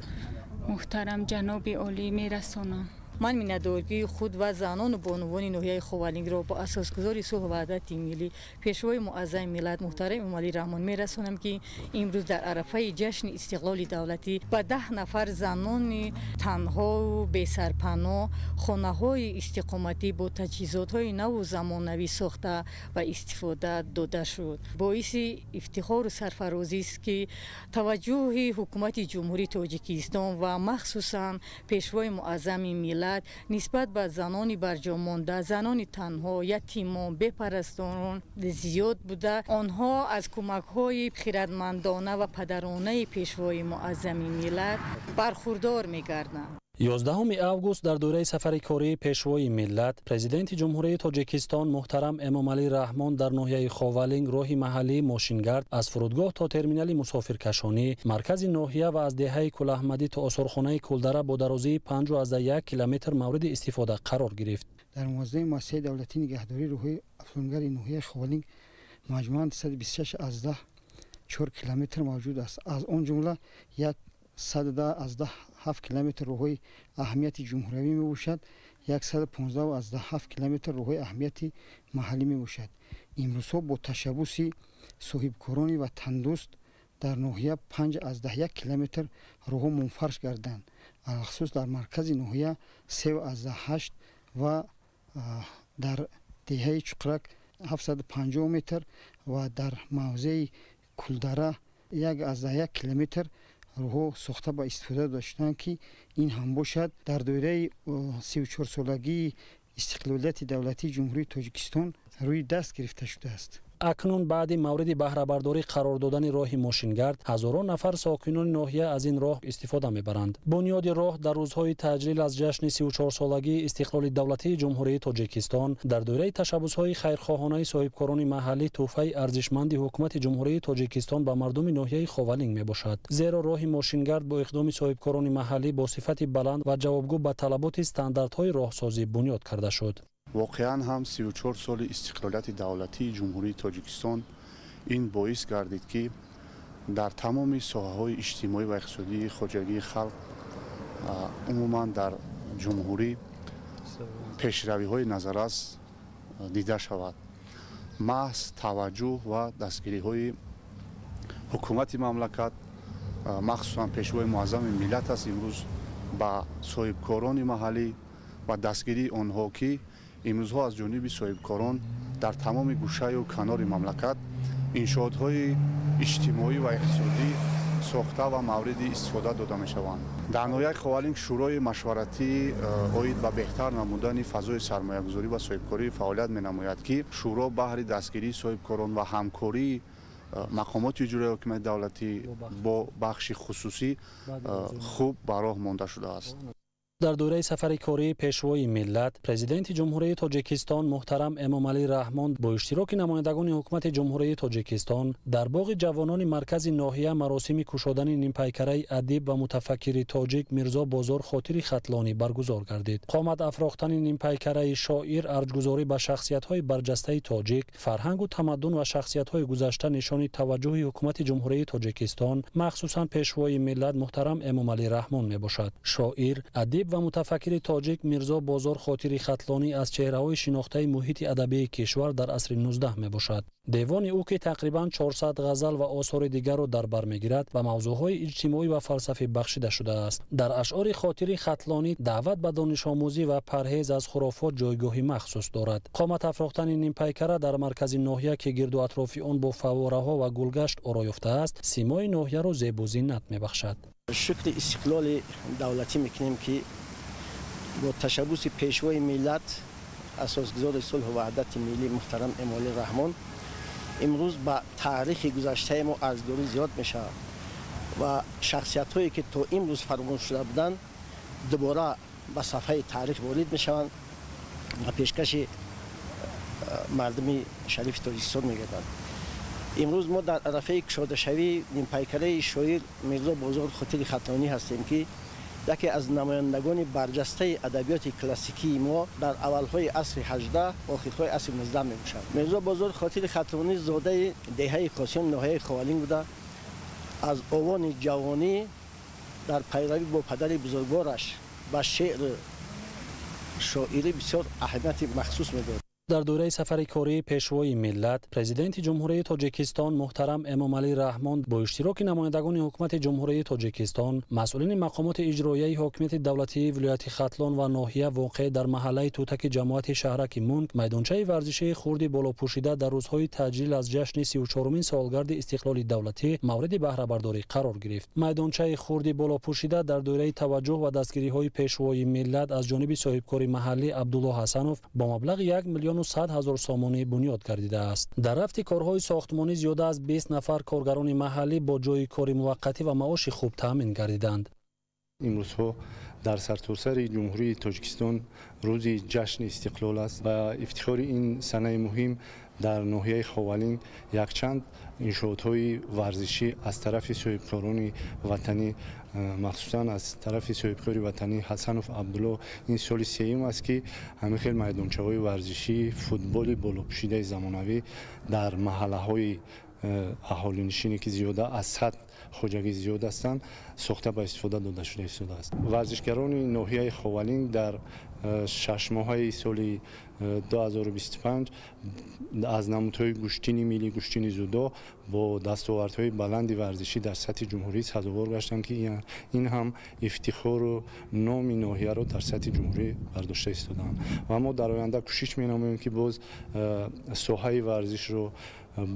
محترم جناب عالی میرسانم. من مینتداری خود و زنان و بانوان ناحیه خاولینگ را با اساسگذاری صلح و وحدت ملی پیشوای معظم ملت محترم امامعلی رحمان میرسانم که امروز در عرفه جشن استقلال دولتی به 10 نفر زنان تنها و بی سرپناه خانه‌های استقامتی با تجهیزات‌های نو و زمانوی ساخته و استفاده داده شد. باعث افتخار و سرفرازی است که توجه حکومت جمهوری تاجیکستان و مخصوصاً پیشوای معظم ملت نسبت به زنان برجا مانده، زنان تنها، یتیمان، بی‌پرستاران زیاد بوده. آنها از کمک‌های خیرتمندانه و پدرانه پیشوای معظم ملت برخوردار می‌گردند. 11 آگوست در دوره سفر کاری پیشوای ملت پرزیدنت جمهوری تاجیکستان محترم امامعلی رحمان در ناحیه خاولینگ راه محلی ماشینگرد از فرودگاه تا ترمینال مسافرکشانی مرکز ناحیه و از دهه کل احمدی تا آثارخانه کلدره با درازی 5.1 کیلومتر مورد استفاده قرار گرفت. در موازنه مؤسسه دولتی نگهداری روحی افزونگر ناحیه خاولینگ مجموعاً 126 از 4 کیلومتر موجود است. از آن جمله 117 کیلومتر روحی اهمیت جمهوری می باشد، 115 کیلومتر روحی اهمیت محلی می باشد. امروز با تشبث صاحبکاران و تندرست در ناحیه 5.1 کیلومتر روحی منفرش گردند. خصوص در مرکز ناحیه 3.8 و در دهه چقرک 750 متر و در موضع کلدره 1.1 کیلومتر روحو ساخته با استفاده داشتن که این هم باشد در دوره 34 سالگی استقلالیت دولتی جمهوری تاجیکستان روی دست گرفته شده است. اکنون بعد مورد بهره برداری قرار دادن راه ماشینگرد هزاران نفر ساکنان ناحیه از این راه استفاده میبرند. بنیاد راه در روزهای تجلیل از جشن 34 سالگی استقلال دولتی جمهوری تاجیکستان در دوره تشبس‌های خیرخواهانه صاحبکاران محلی تحفه ارزشمند حکومت جمهوری تاجیکستان به مردم ناحیه خاولینگ میباشد. زیرا راه ماشینگرد با اقدام صاحبکاران محلی با صفت بلند و جوابگو به طلبات استانداردهای راهسازی بنیاد کرده شد. واقعا هم 34 سال استقلالیت دولتی جمهوری تاجیکستان این باعث گردید که در تمام ساحه‌های اجتماعی و اقتصادی خواجگی خلق عموما در جمهوری پیشروی‌های نظررس دیده شود. محض توجه و دستگیری‌های حکومت مملکت مخصوصا پیشوای معظم ملت است امروز با صاحبکاران محلی و دستگیری آنها که امروزها از جانب صاحبکاران در تمام گوشه و کنار مملکت انشاءات‌های اجتماعی و اقتصادی ساخته و مورد استفاده داده می‌شوند. در ناحیه خاولینگ شورای مشورتی عاید به بهتر نمودن فضای سرمایه‌گذاری و صاحبکاری فعالیت می‌نماید که شورا بهر دستگیری صاحبکاران و همکاری مقامات اجرایی حکومت دولتی با بخش خصوصی خوب به راه مانده شده است. در دوره سفر کاری پیشوای ملت پرزیدنت جمهوری تاجیکستان محترم امامعلی رحمان با اشتراک نمایندگان حکومت جمهوری تاجیکستان در باغ جوانان مرکز ناحیه مراسم کشادن نیمپیکره ادیب و متفکر تاجیک میرزا بازار خاطری خطلانی برگزار گردید. قامت افراختن نیمپیکره شاعر ارجگذاری به شخصیت‌های برجسته تاجیک، فرهنگ و تمدن و شخصیت‌های گذشته نشان توجه حکومت جمهوری تاجیکستان مخصوصا پیشوای ملت محترم امامعلی رحمان میباشد. شاعر، ادیب و متفکر تاجیک میرزا بازار خاطری خطلانی از چهره‌های شناخته محیط ادبی کشور در عصر 19 میباشد. دیوان او که تقریباً 400 غزل و آثار دیگر را در بر میگیرد و موضوعهای اجتماعی و فلسفی بخشیده شده است. در اشعار خاطری خطلانی دعوت به دانش آموزی و پرهیز از خرافات جایگاهی مخصوص دارد. قامت افراختن نیمپیکره در مرکز ناحیه که گرد و اطراف آن با فواره‌ها و گلگشت آرا یافته است، سیمای ناحیه را زیب و زینت میبخشد. شکل استقلال دولتی میکنیم که با تشبس پیشوای ملت اساسگذار صلح و وحدت ملی محترم امامعلی رحمان امروز با تاریخ گذشته ما ارزیابی زیاد میشه و شخصیت هایی که تا امروز فراموش شده بودن دوباره به صفحه تاریخ وارد میشوند و پیشکش مردم شریف تاجیکستان میگردند. امروز ما در عرفه کشاده شوی نیمپیکره شاعر میرزا بازار خاطری خطلانی هستیم که یکی از نمایندگان برجسته ادبیات کلاسیکی ما در اولهای عصر 18 آخرهای عصر 19 میباشد. میرزا بازار خاطری خطلانی زاده دهه قاسم ناحیه خاولینگ بوده. از آوان جوانی در پیروی با پدر بزرگوارش به شعر شاعری بسیار اهمیت مخصوص میداد. در دوره سفر کاری پیشوای ملت پرزیدنت جمهوری تاجیکستان محترم امامعلی رحمان با اشتراک نمایندگان حکومت جمهوری تاجیکستان، مسئولین مقامات اجرایی حکومت دولتی ولایت ختلان و ناحیه واقع در محله توتک جماعت شهرک مونگ میدانچه ورزشی خردی بالا پوشیده در روزهای تجلیل از جشن 34مین سالگرد استقلال دولتی مورد بهره برداری قرار گرفت. میدانچه خردی بالا پوشیده در دوره توجه و دستگیری های پیشوای ملت از جانب صاحبکار محلی عبدالله حسنوف با مبلغ 1,100,000 سامانی بنیاد گردیده است. در رفت کارهای ساختمانی زیاده از 20 نفر کارگران محلی با جای کاری موقتی و معاش خوب تامین گردیدند. امروزها در سرتاسر جمهوری تاجیکستان روز جشن استقلال است و افتخار این سنه مهم در ناحیه خاولینگ یکچند انشاءات‌های ورزشی از طرف صاحبکاران وطنی مخصوصا از طرف صاحبکار وطنی حسنوف عبدالله این سال سوم است که همین خیلی میدانچه‌های ورزشی فوتبال بالا پوشیده زمانوی در محله‌های اهالی نشینی که زیاده از 100 خواجگی زیاد هستند ساخته به استفاده داده شده است. ورزشکاران ناحیه خاولینگ در 6 ماهه سال 2025 از نمودهای گشتین ملی گشتین زودا با دستاوردهای بلند ورزشی در سطح جمهوری سزاوار گشتند که این هم افتخار و نام ناحیه را در سطح جمهوری برداشته ایستادند و ما در آینده کوشش می‌نماییم که باز ساحه ورزش رو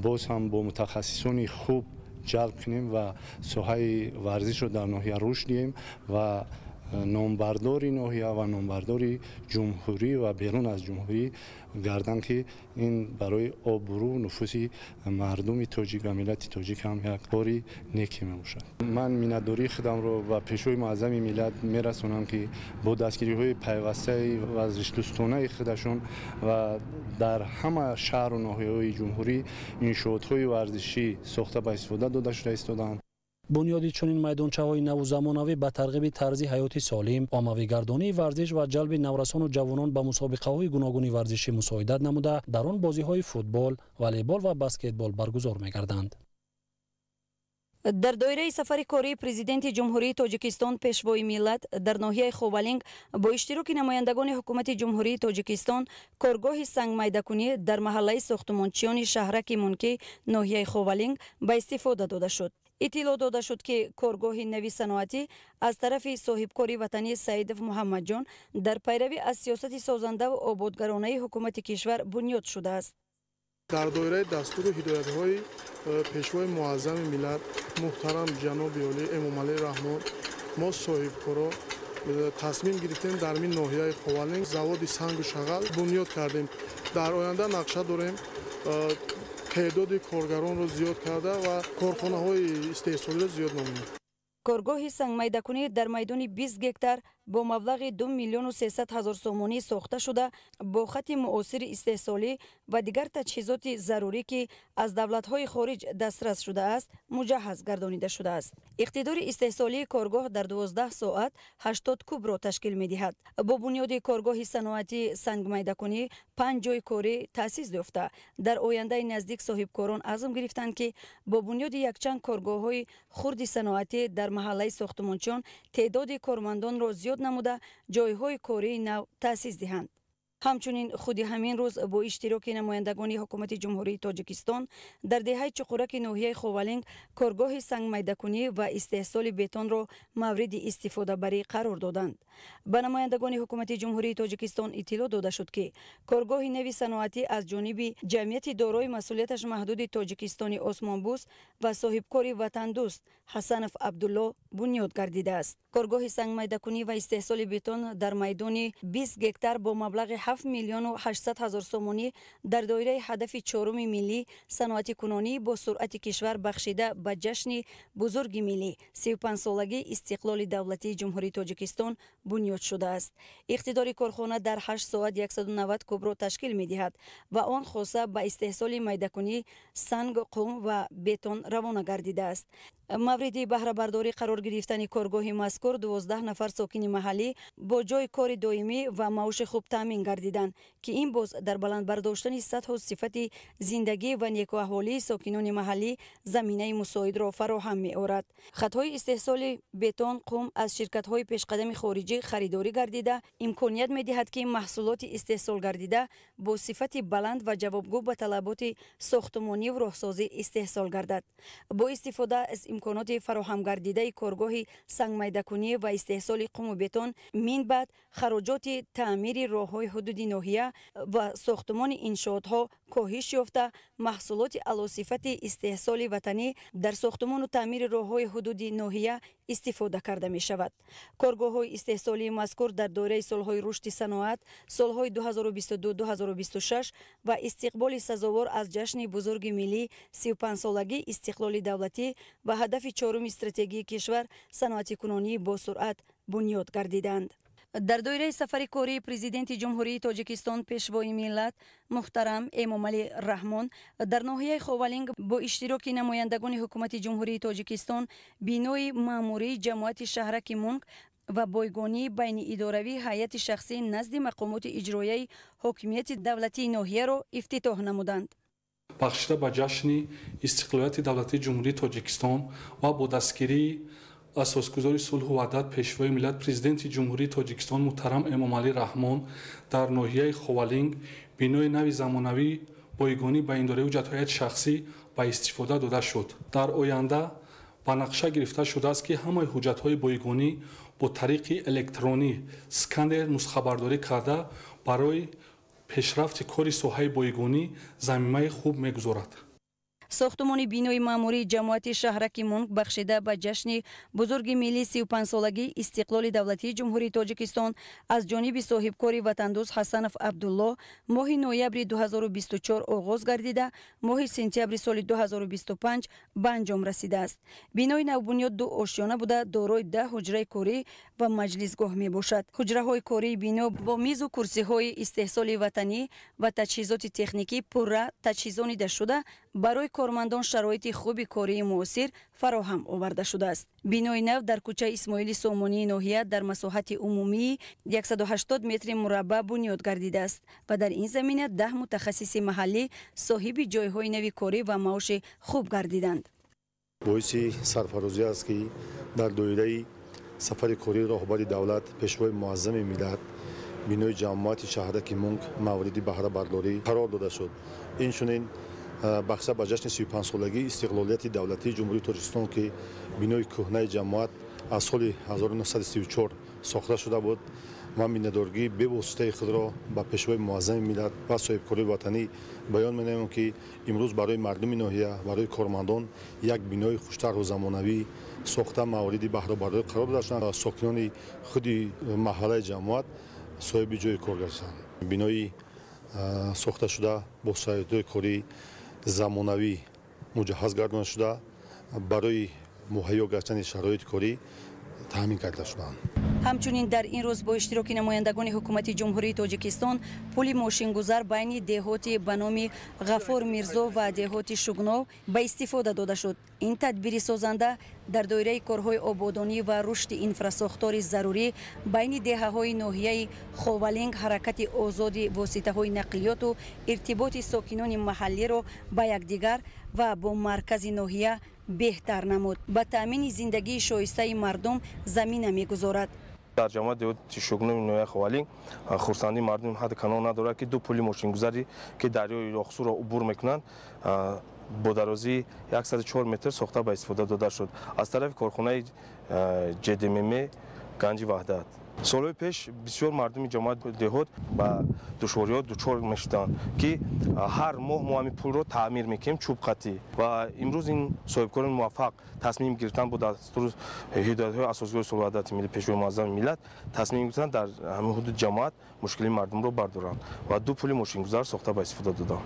باز هم با متخصصان خوب جلب کنیم و ساحه ورزش رو در ناحیه رشد دهیم و نامبرداری ناحیه و نامبرداری جمهوری و بیرون از جمهوری گردن که این برای آبرو نفوس مردم تاجیک و ملت تاجیک هم یک کاری نیکی میباشد. من میnnتداری خودم رو به پیشوای معظم ملت میرسونم که با دستگیری های پیوسته و زشت‌دوستانه خودشون و در همه شهر و ناحیه های جمهوری انشاءات های ورزشی ساخته به استفاده داده شده ایستادند. بنیادی چنین میدانچه‌های نو زمانوی به ترغیب طرز حیاتی سالم، عامه‌گردانی ورزش و جلب نورسان و جوانان به مسابقه‌های گوناگون ورزشی مساعدت نموده در آن بازی‌های فوتبال، والیبال و بسکتبال برگزار می‌گردند. در دایره سفر کاری پرزیدنت جمهوری تاجیکستان پیشوای ملت در ناحیه خوالینگ با اشتراک نمایندگان حکومت جمهوری تاجیکستان کارگاه سنگ میدکونی در محله ساختمانچیان شهرک منکی ناحیه خوالینگ به استفاده داده شد. اطلاع داده شد که کارگاه نوی صنعتی از طرف صاحبکاری وطنی سعیدов محمد جان در پیروی از سیاست سازنده و آبادگرانه حکومت کشور بنیاد شده است. در دایره دستور و هدایت‌های پیشوای معظم ملت محترم جناب عالی امامعلی رحمان ما صاحبکارا تصمیم گرفتیم در این ناحیه خوالینگ заводи سنگ و شغل بنیاد کردیم. در آینده نقشه داریم تعداد کارگران رو زیاد کرده و کارخانه‌های استحصالی رو زیاد نماییم. کارگاه سنگ میدکونی در میدان 20 گکتار با مبلغ 2,300,000 سومانی ساخته شده با خط معاصر استحصالی و دیگر تجهیزات ضروری که از دولت‌های خارج دسترس شده است مجهز گردانیده شده است. اقتدار استحصالی کارگاه در 12 ساعت 80 کوب را تشکیل می‌دهد. با بنیاد کارگاه صنعتی سنگ میدکونی 5 جای کاری تأسیس یافته. در آینده نزدیک صاحبکاران عزم گرفتند که با بنیاد یکچند کارگاه‌های خرد صنعتی در محله ساختمانچیان تعداد کارمندان را زیاد نموده جایهای کاری نو تأسیس دهند. همچنین خود همین روز با اشتراک نمایندگان حکومت جمهوری تاجیکستان در دهه چقورک ناحیه خوالینگ کارگاه سنگ میدکونی و استحصال بتون را مورد استفاده بری قرار دادند. به نمایندگان حکومت جمهوری تاجیکستان اطلاع داده شد که کارگاه نوی صنعتی از جانب جمعیت دارای مسئولیتش محدود تاجیکستانی عثمانبوس و صاحبکار وطن دوست حسنف عبدالله بنیاد گردیده است. کارگاه سنگ میدکونی و استحصال بتون در میدان 20 گکتار با مبلغ 7,800,000 سومانی در دایره هدف 4 ملی صنعتی کنانی با سرعت کشور بخشیده به جشن بزرگ ملی 35 سالگی استقلال دولتی جمهوری تاجیکستان بنیاد شده است. اقتدار کارخانه در 8 ساعت 190 کوب را تشکیل می دهد و آن خاصه به استحصال میدکونی سنگ، قم و بتون روانه گردیده است. مورد بهره برداری قرار گرفتن کارگاه مذکور 12 نفر ساکن محلی با جای کار دائمی و معاش خوب تامین گردیدند که این باز در بلند برداشتن سطح و صفت زندگی و نیک و احوالی ساکنان محلی زمینه مساعد را فراهم می آورد. خطهای استحصال بتون قم از شرکت‌های پیشقدم خارجی خریداری گردیده امکانیت می دهد که محصولات استحصال گردیده با صفت بلند و جوابگو به طلبات ساختمانی و راهسازی استحصال گردد. با استفاده از امکانات فراهم گردیده کارگاه سنگ میدکونی و استحصال قم و بتون من بعد خراجات تعمیر راه‌های حدودی ناحیه و ساختمان انشاءات‌ها کاهش یافته محصولات اعلی صفت استحصال وطنی در ساختمان و تعمیر راه‌های حدودی ناحیه استفاده کرده می شود. کارگاه‌های استحصالی مذکور در دوره سال‌های رشد صنعت سال‌های 2022-2026 و استقبال سزاوار از جشن بزرگ ملی 35 سالگی استقلال دولتی و هدف 4 استراتژی کشور صنعتی کنانی با سرعت بنیاد گردیدند. در دایره سفر کاری پرزیدنت جمهوری تاجیکستان پیشوای ملت محترم امامعلی رحمان در ناحیه خوالینگ با اشتراک نمایندگان حکومت جمهوری تاجیکستان بینای ماموری جماعت شهرک منک و بایگانی بین اداروی هیئت شخصی نزد مقامات اجرایی حاکمیت دولتی ناحیه را افتتاح نمودند. بخشیده به جشن استقلالیت دولتی جمهوری تاجیکستان و با دستگیری اساسگذار صلح و وحدت پیشوای ملت پرزیدنت جمهوری تاجیکستان محترم امامعلی رحمان در ناحیه خوالینگ بینای نوی زمانوی بایگانی بین اداره حجت شخصی به استفاده داده شد. در آینده با نقشه گرفته شده است که همه حجت‌های بایگانی با طریق الکترونی اسکنر نسخه برداری کرده برای پیشرفت کاری ساحه بایگانی زمینه خوب می‌گذارد. ساختمان بینای ماموری جماعت شهرک مونک بخشیده به جشن بزرگ ملی 35 سالگی استقلال دولتی جمهوری تاجیکستان از جانب صاحبکار وطندوست حسنف عبدالله ماه نوامبر 2024 آغاز گردیده ماه سپتامبر سال 2025 به انجام رسیده است. بینای نوبنیاد دو آشیانه بوده دارای 10 حجره کاری و مجلسگاه می باشد. حجره های کاری بنا با میز و کرسی های استحصال وطنی و تجهیزات تکنیکی پرره تجهیزانیده شده برای کارمندان شرایط خوب کاری معاصر فراهم آورده شده است. بینای نو در کوچه اسماعیل سامانی ناحیه در مساحت عمومی 180 متر مربع بنیاد گردیده است و در این زمینه 10 متخصص محلی صاحب جایهای نوی کاری و معاش خوب گردیدند. باعث سرفرازی است که در دایره سفر کاری راهبر دولت پیشوای معظم ملت بینای جماعت شهرک مونک مورد بهره برداری قرار داده شد. این چنین بخش به جشن 35 سالگی استقلالیت دولتی جمهوری تاجیکستان که بینای کهنه جماعت از سال 1934 ساخته شده بود و میندارگی به واسطه خود را به پیشوای معظم ملت و صاحبکاری وطنی بیان می‌نمایم که امروز برای مردم ناحیه برای کارمندان یک بینای خوشتر و زمانوی ساخته مورد بهره برداری قرار داده شد. ساکنان خود محله جماعت صاحب جای کار گشتند. بینای ساخته شده با شرایط کاری زمانوی مجهز گردانده شده برای مهیا گشتن شرایط کاری تامین کرده شدند. همچنین در این روز با اشتراک نمایندگان حکومت جمهوری تاجیکستان پل ماشینگذار بین دهات به نام غفور میرزا و دهات شگناو به استفاده داده شد. این تدبیر سازنده در دایره کارهای آبادانی و رشد انفراساختار ضروری بین دهه‌های ناحیه خوالینگ حرکت آزاد واسطه‌های نقلیات و ارتباط ساکنان محلی را با یکدیگر و با مرکز ناحیه بهتر نمود. با تامین زندگی شایسته مردم زمینه می‌گذارد. در جامعه دیوت شگناو نویه خوالینگ خرسندی مردم حد کنار ندارد که دو پل ماشینگذاری که دریای راخسو را عبور میکنند با درازی 104 متر ساخته به استفاده داده شد از طرف کارخانه جدمم گنج وحدت. سالهای پیش بسیار مردم جماعت دهات با دشواری‌ها دچار میشدند که هر ماه ما همین پل رو تعمیر میکنیم چوب قطعی و امروز این صاحبکاران موفق تصمیم گرفتن با دستور هدایت‌های اساسگار صلح و وحدت ملی پیشوای معظم ملت تصمیم گرفتن در همین حدود جماعت مشکل مردم رو بردارند و دو پل ماشینگذار ساخته به استفاده دادند.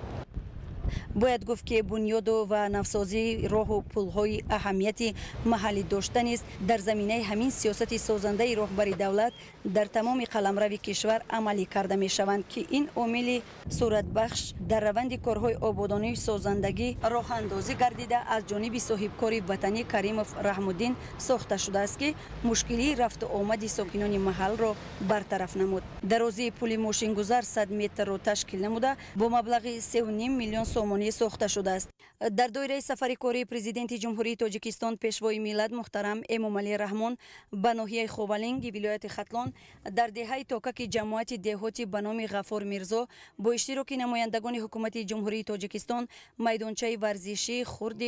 باید گفت که بنیاد و نوسازی راه و پل‌های اهمیت محلی داشتن است. در زمینه همین سیاست سازنده راهبر دولت در تمام قلمرو کشور عملی کرده می شوند که این عامل صورت بخش در روند کارهای آبادانی و سازندگی راه اندازی گردیده از جانب صاحبکار وطنی کریموف رحم‌الدین ساخته شده است که مشکلی رفت و آمد ساکنان محل را برطرف نمود. درازی پل ماشینگذار 100 متر را تشکیل نموده با مبلغ 3.5 میلیون سومانی ساخته شده است. در دایره سفر کاری پرزیدنت جمهوری تاجیکستان پیشوای ملت محترم امامعلی رحمان به ناحیه خوالینگ ولایت ختلان در دهه تاکک جماعت دهاتی به نام غفور میرزا با اشتراک نمایندگان حکومت جمهوری تاجیکستان میدانچه ورزشی خرد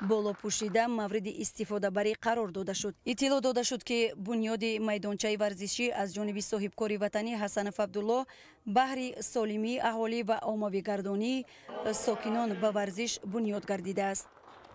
بالا پوشیده مورد استفاده بری قرار داده شد. اطلاع داده شد که بنیاد میدانچه ورزشی از جانب صاحبکار وطنی حسنف عبدالله بهر سالمی اهالی و عامه گردانی ساکنان به ورزش بنیاد گردیده است.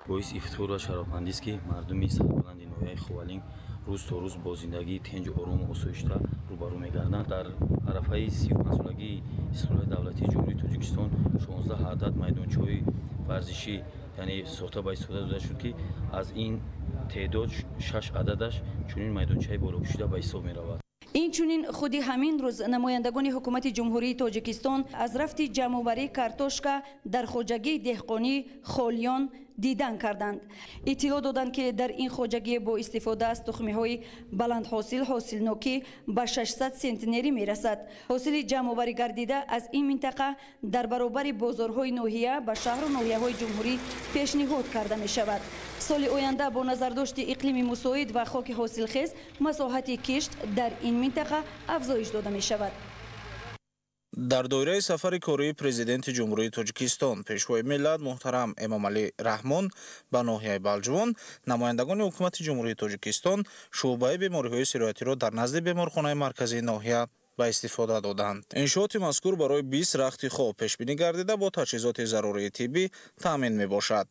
باعث افتخار و شرافمندی است که مردم سربلند ناحیه خوالینگ روز تا روز با زندگی تنج و آرام و آسایشته روبرو می‌گردند. در عرفه 35 سالگی استقلال دولتی جمهوری تاجیکستان 16 عدد میدانچه‌های ورزشی یعنی ساخته به استفاده داده شد که از این تعداد 6 عددش چنین میدانچه‌های بالا پوشیده به حساب می‌رود. اینچنین خودی همین روز نمایندگان حکومت جمهوری تاجیکستان از رفت جمع‌آوری کارتوشکا در خوجگی دهقانی خالیان دیدن کردند. اطلاع دادند که در این خوجگی با استفاده از تخم‌های بلند حاصلناکی به 600 سنتنری میرسد. حاصل جمع‌آوری گردیده از این منطقه در برابر بازارهای ناحیه به شهر و ناحیه‌های جمهوری پیشنهاد کرده می شود. سال آینده با نظرداشت اقلیم مساعد و خاک حاصلخیز مساحت کشت در این منطقه افزایش داده می شود. در دایره سفر کاری پرزیدنت جمهوری تاجیکستان پیشوای ملت محترم امامعلی رحمان به ناحیه بلجوان نمایندگان حکومت جمهوری تاجیکستان شعبه بیماری‌های سرایتی را در نزد بیمارخانه مرکزی ناحیه ба истифода доданд. иншооти мазкур барои 20 рахти хоб пешбинӣ гардида бо таҷҳизоти зарурии тиббӣ таъмин мебошад.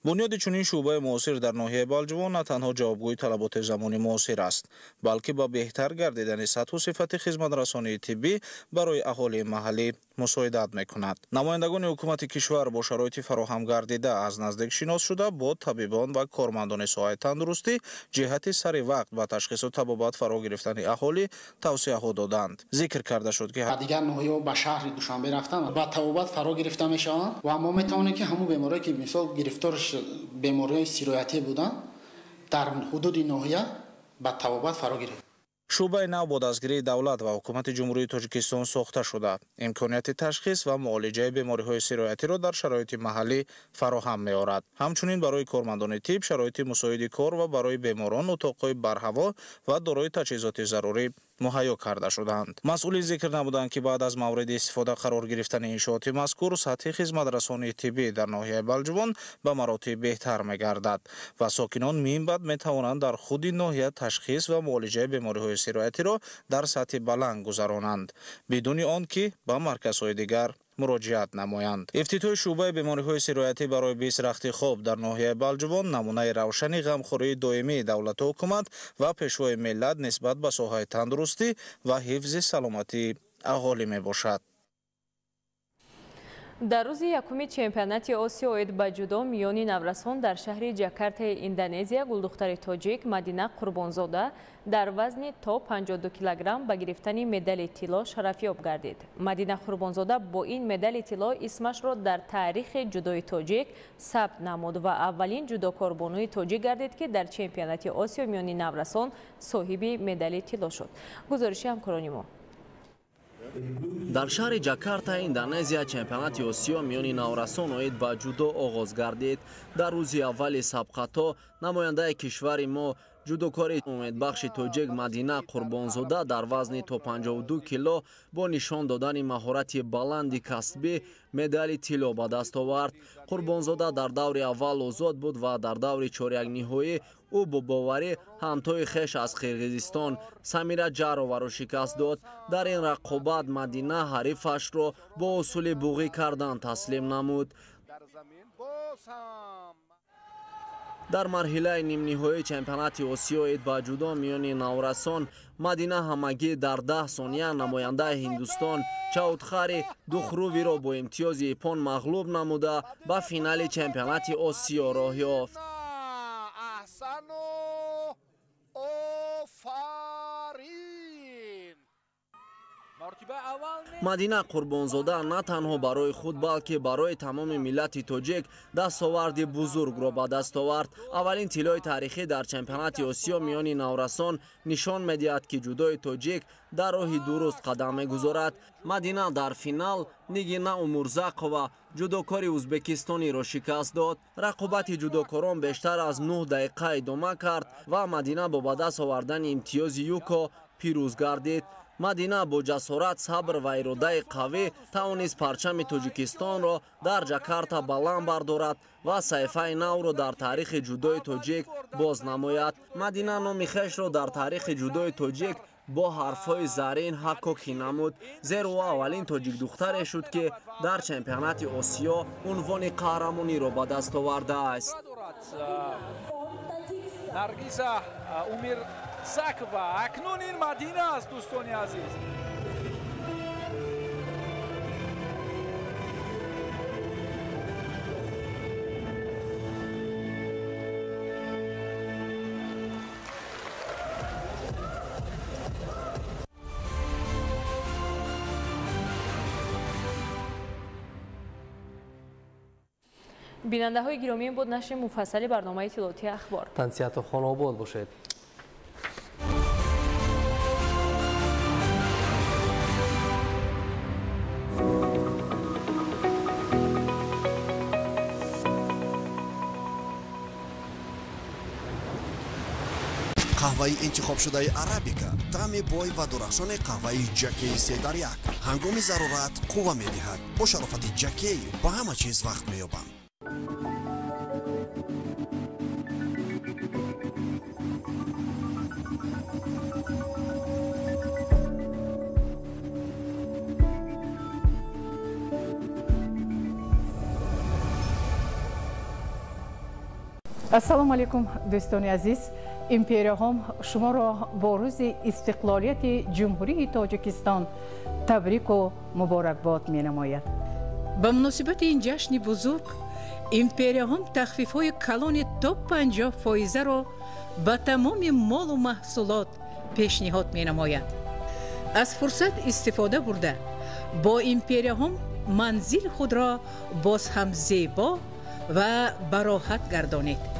бунёди чунин шуъбаи муосир дар ноҳияи Балҷувон на танҳо ҷавобгӯи талаботи замони муосир аст, балки ба беҳтар гардидани сатҳу сифати хизматрасонии тиббӣ барои аҳолии маҳаллӣ мусоидат мекунад. намояндагони ҳукумати кишвар бо шароити фароҳам гардида аз наздик шинос шуда бо табибон ва кормандони соҳаи тандурустӣ ҷиҳати сари вақт ба ташхису табобат фаро гирифтани аҳолӣ тавсияҳо доданд. зикр карда шуд ки дигар ноҳияҳо ба шаҳри Душанбе рафтан ба табобат фаро гирифта мешаванд ва мо метавонем ки ҳамун беморие ки мисол гирифтор бемориҳои сироятӣ буданд дар ҳудуди ноҳия ба табобат фаро гирифт. шуъбаи нав бо дастгирии давлат ва ҳукумати ҷумҳурии Тоҷикистон сохта шуда имконияти ташхис ва муолиҷаи бемориҳои сироятиро дар шароити маҳаллӣ фароҳам меорад. ҳамчунин барои кормандони тиб шароити мусоиди кор ва барои беморон утоқҳои барҳаво ва дорои таҷҳизоти зарурӣ муҳайё карда шуданд. масъулин зикр намуданд ки баъд аз мавриди истифода қарор гирифтани иншооти мазкур сатҳи хизматрасонии тиббӣ дар ноҳияи Балҷувон ба маротиб беҳтар мегардад ва сокинон минбаъд метавонанд дар худи ноҳия ташхис ва муолиҷаи бемориҳои сироятиро дар сатҳи баланд гузаронанд бидуни он ки ба марказҳои дигар муроҷиат намоянд. ифтитоҳи шуъбаи бемориҳои сироятӣ барои 20 рахти хоб дар ноҳияи Балҷувон намунаи равшани ғамхории доимии давлату ҳукумат ва пешвои миллат нисбат ба соҳаи тандурустӣ ва ҳифзи саломатии аҳолӣ мебошад. дар рӯзи якуми чемпионати Осиё оид ба ҷудо миёни наврасон дар шаҳри Ҷакартаи Индонезия гулдухтари тоҷик Мадина Қурбонзода дар вазни то 52 килограмм ба гирифтани медали тилло шарафёб гардид. Мадина Қурбонзода бо ин медали тилло исмашро дар таърихи ҷудои тоҷик сабт намуд ва аввалин ҷудокорбонуи тоҷик гардид ки дар чемпионати Осиё миёни наврасон соҳиби медали тилло шуд. гузориши ҳамкорони мо. дар шаҳри Ҷакарта, Индонезия, чемпионати Осиё миёни наврасон оид ба ҷудо оғоз гардид. дар рӯзи аввали сабқато намояндаи кишвари мо ҷудокори умедбахши тоҷик Мадина Қурбонзода дар вазни то 52 кило бо нишон додани маҳорати баланди касбӣ медали тилло ба даст овард. Қурбонзода дар даври аввал озод буд ва дар даври чорякниҳоӣ ӯ бо боварӣ ҳамтои хеш аз Қирғизистон Самира Ҷароваро шикаст дод. дар ин рақобат Мадина ҳарифашро бо усули буғӣ кардан таслим намуд. дар марҳилаи нимниҳоии чемпионати Осиё оид ба ҷудо миёни наврасон Мадина ҳамагӣ дар 10 сония намояндаи Ҳиндустон Чаудхари Духрувиро бо имтиёзи ипон мағлуб намуда ба финали чемпионати Осиё роҳ ёфт. Мадина Қурбонзода на танҳо барои худ балки барои тамоми миллати тоҷик дастоварди бузургро ба даст овард. аввалин тиллои тарихӣ дар чемпионати Осиё миёни наврасон нишон медиҳад ки ҷудои тоҷик дар роҳи дуруст қадам мегузорад. Мадина дар финал Нигина Умурзақова ҷудокори ӯзбекистониро шикаст дод. рақобати ҷудокорон бештар аз 9 дақиқа идома кард ва Мадина бо ба даст овардани имтиёзи юко пирӯз гардид. Мадина бо ҷасорат, сабр ва иродаи қавӣ тавонист парчами Тоҷикистонро дар Ҷакарта баланд бардорад ва саҳифаи навро дар таърихи ҷудои тоҷик боз намояд. Мадина номи хешро дар таърихи ҷудои тоҷик бо ҳарфҳои зарин ҳаккокӣ намуд, зеро ӯ аввалин тоҷик духтаре шуд ки дар чемпионати Осиё унвони қаҳрамониро ба даст овардааст. Наргиза Умирзакова акнун ин Мадина аст. дӯстони азиз, бинандаҳои гиромӣ, буд нашри муфассали барномаи иттилоотии ахбор. тансияту хонобод бошед. қаҳваи интихобшудаи арабика таъми бой ва дурахшони қаҳваи ҷакеи 3 дар 1 ҳангоми зарурат қувва медиҳад. бо шарофати ҷакей ба ҳама чиз вақт меёбам. ассалому алейкум дӯстони азиз. империяҳом шуморо бо рӯзи истиқлолияти ҷумҳурии тоҷикистон табрику муборакбод менамояд. ба муносибати ин ҷашни бузург империяҳом тахфифҳои калони то 50%-ро ба тамоми молу маҳсулот пешниҳод менамояд. аз фурсат истифода бурда бо империяҳом манзили худро боз ҳам зебо ва бароҳат гардонед.